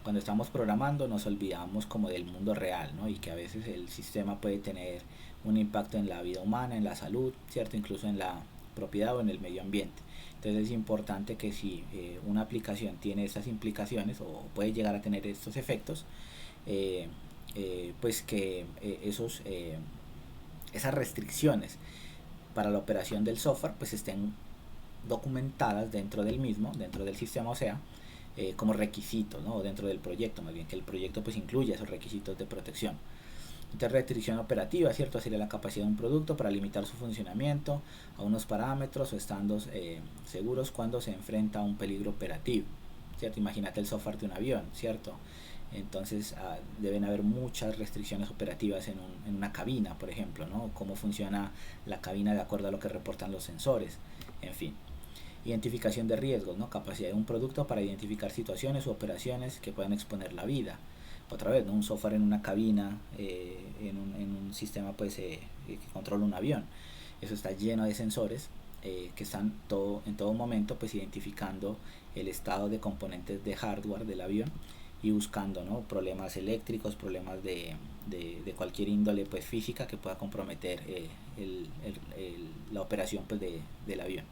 Cuando estamos programando nos olvidamos como del mundo real, ¿no? Y que a veces el sistema puede tener un impacto en la vida humana, en la salud, ¿cierto? Incluso en la propiedad o en el medio ambiente. Entonces es importante que si una aplicación tiene estas implicaciones o puede llegar a tener estos efectos, pues que esas restricciones para la operación del software pues estén documentadas dentro del mismo, dentro del sistema, o sea, como requisitos, ¿no? Dentro del proyecto, más bien que el proyecto pues incluya esos requisitos de protección. Entonces, restricción operativa, ¿cierto? Sería la capacidad de un producto para limitar su funcionamiento a unos parámetros o estándares seguros cuando se enfrenta a un peligro operativo, ¿cierto? Imagínate el software de un avión, ¿cierto? Entonces deben haber muchas restricciones operativas en una cabina, por ejemplo, ¿no? Cómo funciona la cabina de acuerdo a lo que reportan los sensores, en fin. Identificación de riesgos, ¿no? Capacidad de un producto para identificar situaciones u operaciones que puedan exponer la vida. Otra vez, ¿no? Un software en una cabina, en un sistema pues, que controla un avión. Eso está lleno de sensores que están en todo momento pues, identificando el estado de componentes de hardware del avión y buscando, ¿no? Problemas eléctricos, problemas de cualquier índole pues, física que pueda comprometer la operación pues, del avión.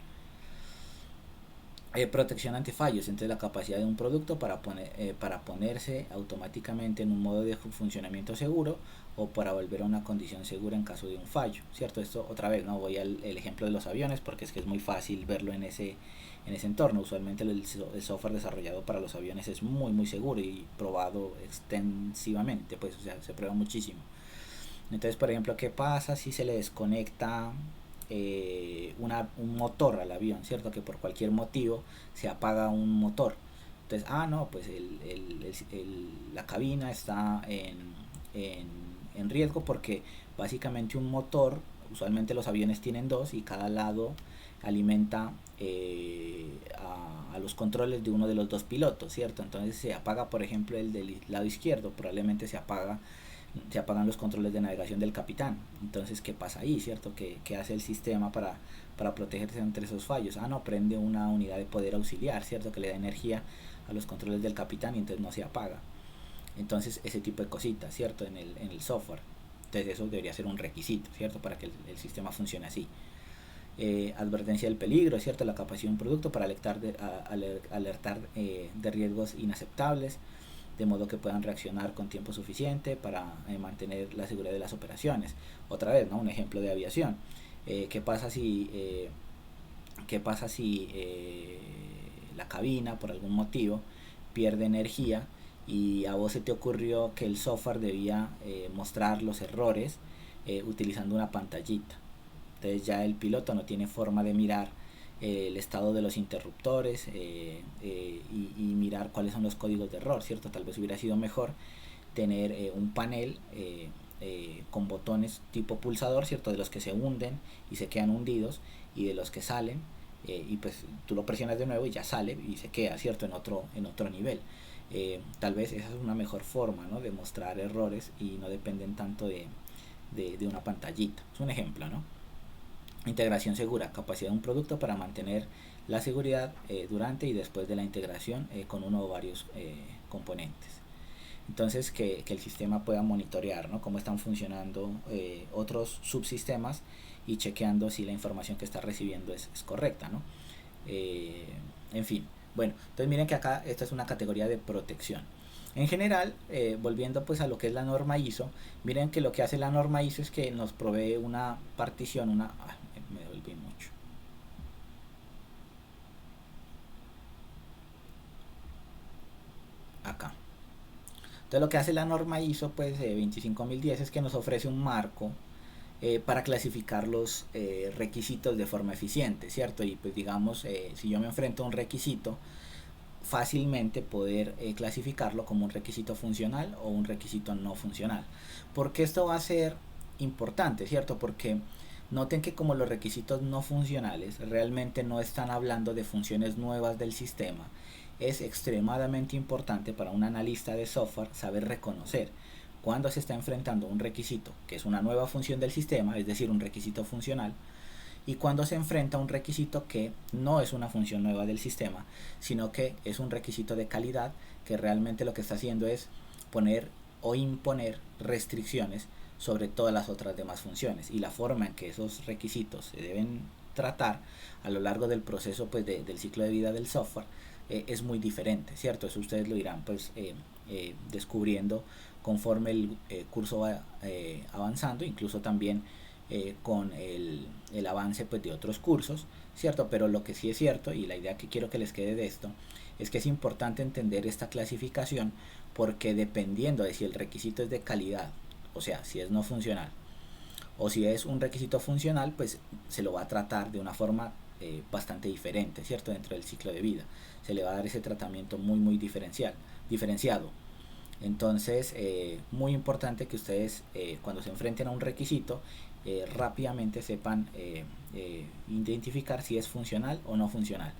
Protección ante fallos, entonces la capacidad de un producto para ponerse automáticamente en un modo de funcionamiento seguro o para volver a una condición segura en caso de un fallo, ¿cierto? Esto otra vez, no voy al ejemplo de los aviones porque es que es muy fácil verlo en ese entorno. Usualmente el software desarrollado para los aviones es muy seguro y probado extensivamente, pues o sea, se prueba muchísimo. Entonces, por ejemplo, ¿qué pasa si se le desconecta un motor al avión, ¿cierto? Que por cualquier motivo se apaga un motor. Entonces, no, pues la cabina está en riesgo porque básicamente un motor, usualmente los aviones tienen dos y cada lado alimenta a los controles de uno de los dos pilotos, ¿cierto? Entonces se apaga, por ejemplo, el del lado izquierdo, probablemente se apagan los controles de navegación del capitán. Entonces, ¿qué pasa ahí, cierto? ¿Qué hace el sistema para protegerse entre esos fallos? No, prende una unidad de poder auxiliar, cierto, que le da energía a los controles del capitán y entonces no se apaga. Entonces, ese tipo de cositas, cierto, en el software. Entonces, eso debería ser un requisito, cierto, para que el sistema funcione así. Advertencia del peligro, cierto, la capacidad de un producto para alertar de riesgos inaceptables, de modo que puedan reaccionar con tiempo suficiente para mantener la seguridad de las operaciones. Otra vez, ¿no? Un ejemplo de aviación. ¿Qué pasa si la cabina por algún motivo pierde energía y a vos se te ocurrió que el software debía mostrar los errores utilizando una pantallita? Entonces ya el piloto no tiene forma de mirar el estado de los interruptores y mirar cuáles son los códigos de error, ¿cierto? Tal vez hubiera sido mejor tener un panel con botones tipo pulsador, ¿cierto? De los que se hunden y se quedan hundidos y de los que salen y pues tú lo presionas de nuevo y ya sale y se queda, ¿cierto? En otro nivel. Tal vez esa es una mejor forma, ¿no? De mostrar errores y no dependen tanto de una pantallita. Es un ejemplo, ¿no? Integración segura, capacidad de un producto para mantener la seguridad durante y después de la integración con uno o varios componentes. Entonces que el sistema pueda monitorear, ¿no? Cómo están funcionando otros subsistemas y chequeando si la información que está recibiendo es correcta, ¿no? En fin, bueno, entonces miren que acá esta es una categoría de protección. En general, volviendo pues a lo que es la norma ISO, miren que lo que hace la norma ISO es que nos provee una partición, me devolví mucho. Acá. Entonces lo que hace la norma ISO pues 25010 es que nos ofrece un marco para clasificar los requisitos de forma eficiente, ¿cierto? Y pues digamos, si yo me enfrento a un requisito, fácilmente poder clasificarlo como un requisito funcional o un requisito no funcional. Porque esto va a ser importante, ¿cierto? Porque noten que como los requisitos no funcionales realmente no están hablando de funciones nuevas del sistema, es extremadamente importante para un analista de software saber reconocer cuando se está enfrentando a un requisito que es una nueva función del sistema, es decir, un requisito funcional, y cuando se enfrenta a un requisito que no es una función nueva del sistema, sino que es un requisito de calidad que realmente lo que está haciendo es poner o imponer restricciones sobre todas las otras demás funciones, y la forma en que esos requisitos se deben tratar a lo largo del proceso pues del ciclo de vida del software es muy diferente, ¿cierto? Eso ustedes lo irán pues descubriendo conforme el curso va avanzando, incluso también con el avance pues de otros cursos, ¿cierto? Pero lo que sí es cierto, y la idea que quiero que les quede de esto, es que es importante entender esta clasificación, porque dependiendo de si el requisito es de calidad o sea, si es no funcional. O si es un requisito funcional, pues se lo va a tratar de una forma bastante diferente, ¿cierto? Dentro del ciclo de vida. Se le va a dar ese tratamiento muy diferenciado. Entonces, muy importante que ustedes cuando se enfrenten a un requisito, rápidamente sepan identificar si es funcional o no funcional.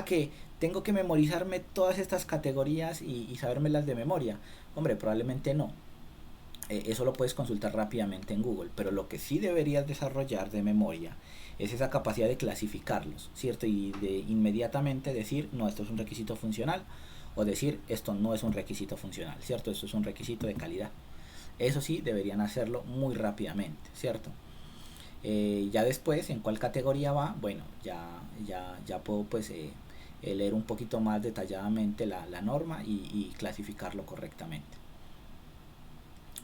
Que tengo que memorizarme todas estas categorías y sabérmelas de memoria. Hombre, probablemente no. Eso lo puedes consultar rápidamente en Google, pero lo que sí deberías desarrollar de memoria es esa capacidad de clasificarlos, ¿cierto? Y de inmediatamente decir, no, esto es un requisito funcional, o decir, esto no es un requisito funcional, ¿cierto? Esto es un requisito de calidad. Eso sí, deberían hacerlo muy rápidamente, ¿cierto? Ya después, en cuál categoría va, bueno, ya puedo pues leer un poquito más detalladamente la norma y clasificarlo correctamente.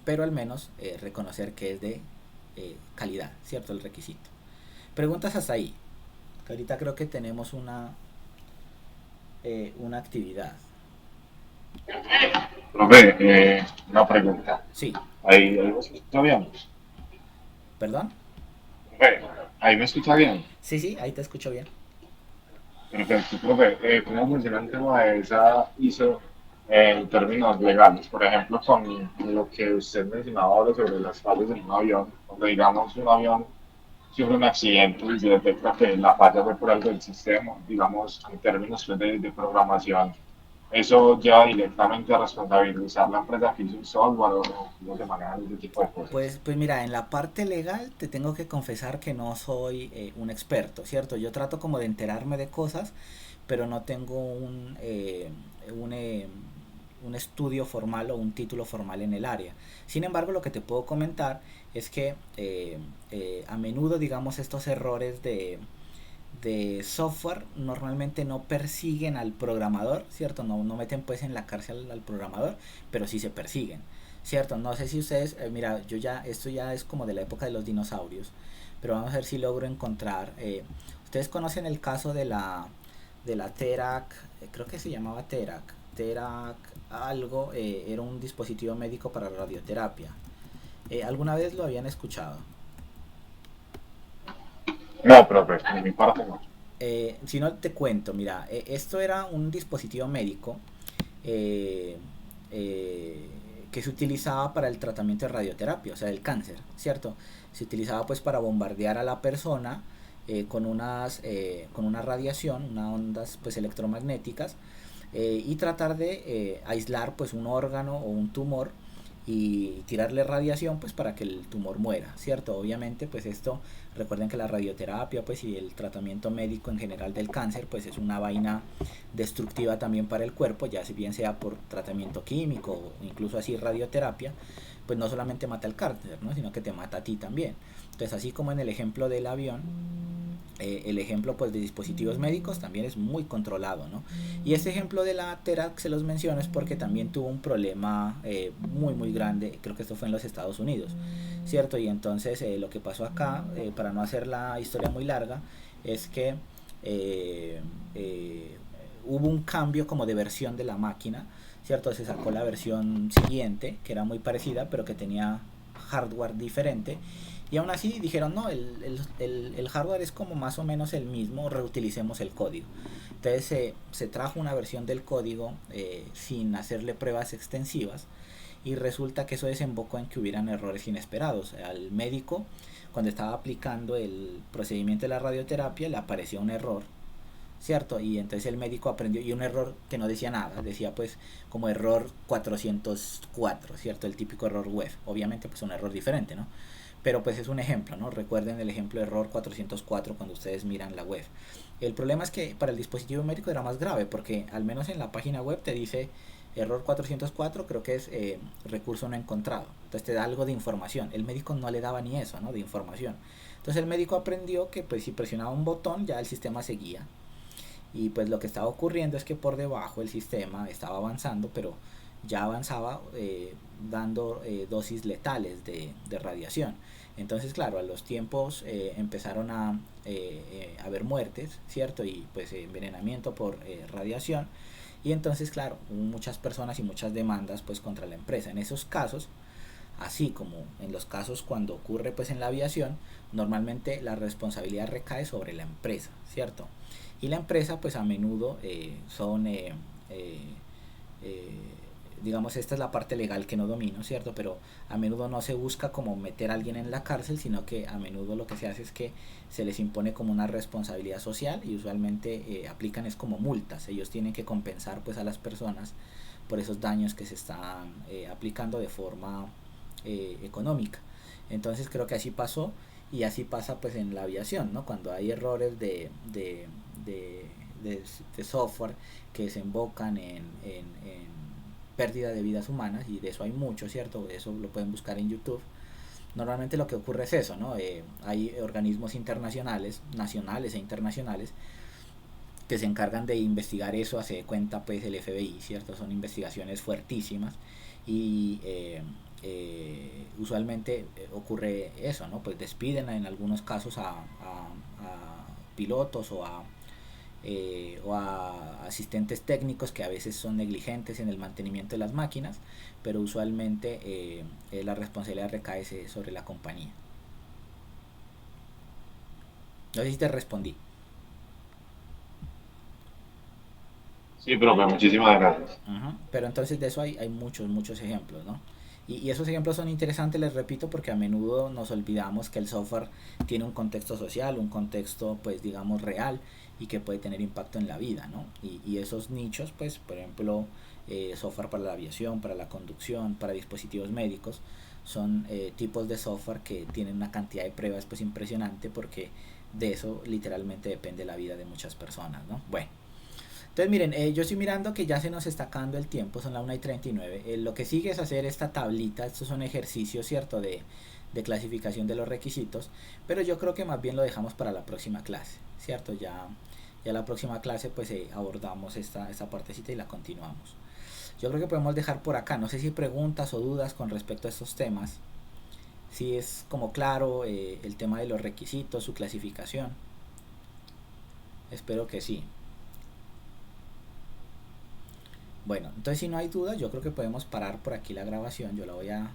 Pero al menos reconocer que es de calidad, ¿cierto? El requisito. Preguntas hasta ahí. Que ahorita creo que tenemos una actividad. Profe, una pregunta. Sí. ¿Ahí me escucha bien? ¿Perdón? Profe, ¿ahí me escucha bien? Sí, ahí te escucho bien. Perfecto, profe. ¿Cómo funciona el tema de esa ISO en términos legales? Por ejemplo, con lo que usted mencionaba ahora sobre las fallas en un avión, donde digamos un avión sufre un accidente y se detecta que la falla fue por algo del sistema, digamos, en términos pues, de programación. ¿Eso lleva directamente a responsabilizar la empresa que hizo el software o cómo se manejan ese tipo de cosas? Pues mira, en la parte legal te tengo que confesar que no soy un experto, ¿cierto? Yo trato como de enterarme de cosas, pero no tengo un estudio formal o un título formal en el área. Sin embargo, lo que te puedo comentar es que a menudo, digamos, estos errores de software normalmente no persiguen al programador, ¿cierto? No meten pues en la cárcel al programador, pero sí se persiguen, ¿cierto? No sé si ustedes, mira, esto ya es como de la época de los dinosaurios, pero vamos a ver si logro encontrar, ustedes conocen el caso de la Terac, creo que se llamaba Terac algo, era un dispositivo médico para radioterapia. ¿Alguna vez lo habían escuchado? No, profe, de mi parte no. Si no te cuento, mira, esto era un dispositivo médico eh, que se utilizaba para el tratamiento de radioterapia, o sea, del cáncer, ¿cierto? Se utilizaba pues para bombardear a la persona con una radiación, unas ondas pues electromagnéticas y tratar de aislar pues un órgano o un tumor y tirarle radiación pues para que el tumor muera, ¿cierto? Obviamente pues esto, recuerden que la radioterapia pues y el tratamiento médico en general del cáncer pues es una vaina destructiva también para el cuerpo, ya si bien sea por tratamiento químico o incluso así radioterapia, pues no solamente mata el cáncer, ¿no? Sino que te mata a ti también. Entonces así como en el ejemplo del avión, el ejemplo pues de dispositivos médicos también es muy controlado, ¿no? Y este ejemplo de la Terac se los menciono es porque también tuvo un problema muy grande, creo que esto fue en los Estados Unidos, ¿cierto? Y entonces lo que pasó acá, para no hacer la historia muy larga, es que hubo un cambio como de versión de la máquina, ¿cierto? Se sacó la versión siguiente, que era muy parecida, pero que tenía hardware diferente. Y aún así dijeron, no, el hardware es como más o menos el mismo, reutilicemos el código. Entonces se trajo una versión del código sin hacerle pruebas extensivas y resulta que eso desembocó en que hubieran errores inesperados. Al médico, cuando estaba aplicando el procedimiento de la radioterapia, le apareció un error, ¿cierto? Y entonces el médico aprendió, y un error que no decía nada, decía pues como error 404, ¿cierto? El típico error web, obviamente pues un error diferente, ¿no? Pero pues es un ejemplo, ¿no? Recuerden el ejemplo de error 404 cuando ustedes miran la web. El problema es que para el dispositivo médico era más grave porque al menos en la página web te dice error 404, creo que es recurso no encontrado. Entonces te da algo de información. El médico no le daba ni eso, ¿no? De información. Entonces el médico aprendió que pues si presionaba un botón ya el sistema seguía. Y pues lo que estaba ocurriendo es que por debajo el sistema estaba avanzando, pero ya avanzaba dando dosis letales de radiación. Entonces claro, a los tiempos empezaron a haber muertes, ¿cierto? Y pues envenenamiento por radiación. Y entonces claro, hubo muchas personas y muchas demandas pues contra la empresa. En esos casos así como en los casos cuando ocurre pues en la aviación, normalmente la responsabilidad recae sobre la empresa, ¿cierto? Y la empresa pues a menudo digamos, esta es la parte legal que no domino, ¿cierto? Pero a menudo no se busca como meter a alguien en la cárcel, sino que a menudo lo que se hace es que se les impone como una responsabilidad social y usualmente aplican es como multas. Ellos tienen que compensar pues a las personas por esos daños que se están aplicando de forma económica. Entonces creo que así pasó y así pasa pues en la aviación, ¿no? Cuando hay errores de software que desembocan en pérdida de vidas humanas, y de eso hay mucho, ¿cierto? Eso lo pueden buscar en YouTube. Normalmente lo que ocurre es eso, ¿no? Hay organismos internacionales, nacionales e internacionales, que se encargan de investigar eso, hace cuenta pues el FBI, ¿cierto? Son investigaciones fuertísimas y usualmente ocurre eso, ¿no? Pues despiden en algunos casos a pilotos o a asistentes técnicos que a veces son negligentes en el mantenimiento de las máquinas, pero usualmente la responsabilidad recae sobre la compañía. No sé si te respondí. Sí, profe, muchísimas gracias. Pero entonces de eso hay muchos ejemplos, ¿no? Y esos ejemplos son interesantes, les repito, porque a menudo nos olvidamos que el software tiene un contexto social, un contexto, pues digamos, real y que puede tener impacto en la vida, ¿no? Y esos nichos, pues, por ejemplo, software para la aviación, para la conducción, para dispositivos médicos, son tipos de software que tienen una cantidad de pruebas, pues, impresionante, porque de eso literalmente depende la vida de muchas personas, ¿no? Bueno. Entonces miren, yo estoy mirando que ya se nos está acabando el tiempo, son las 1:39. Lo que sigue es hacer esta tablita, estos son ejercicios, ¿cierto? De clasificación de los requisitos, pero yo creo que más bien lo dejamos para la próxima clase, ¿cierto? Ya la próxima clase pues abordamos esta partecita y la continuamos. Yo creo que podemos dejar por acá, no sé si hay preguntas o dudas con respecto a estos temas, si es como claro el tema de los requisitos, su clasificación. Espero que sí. Bueno, entonces si no hay dudas, yo creo que podemos parar por aquí la grabación. Yo la voy a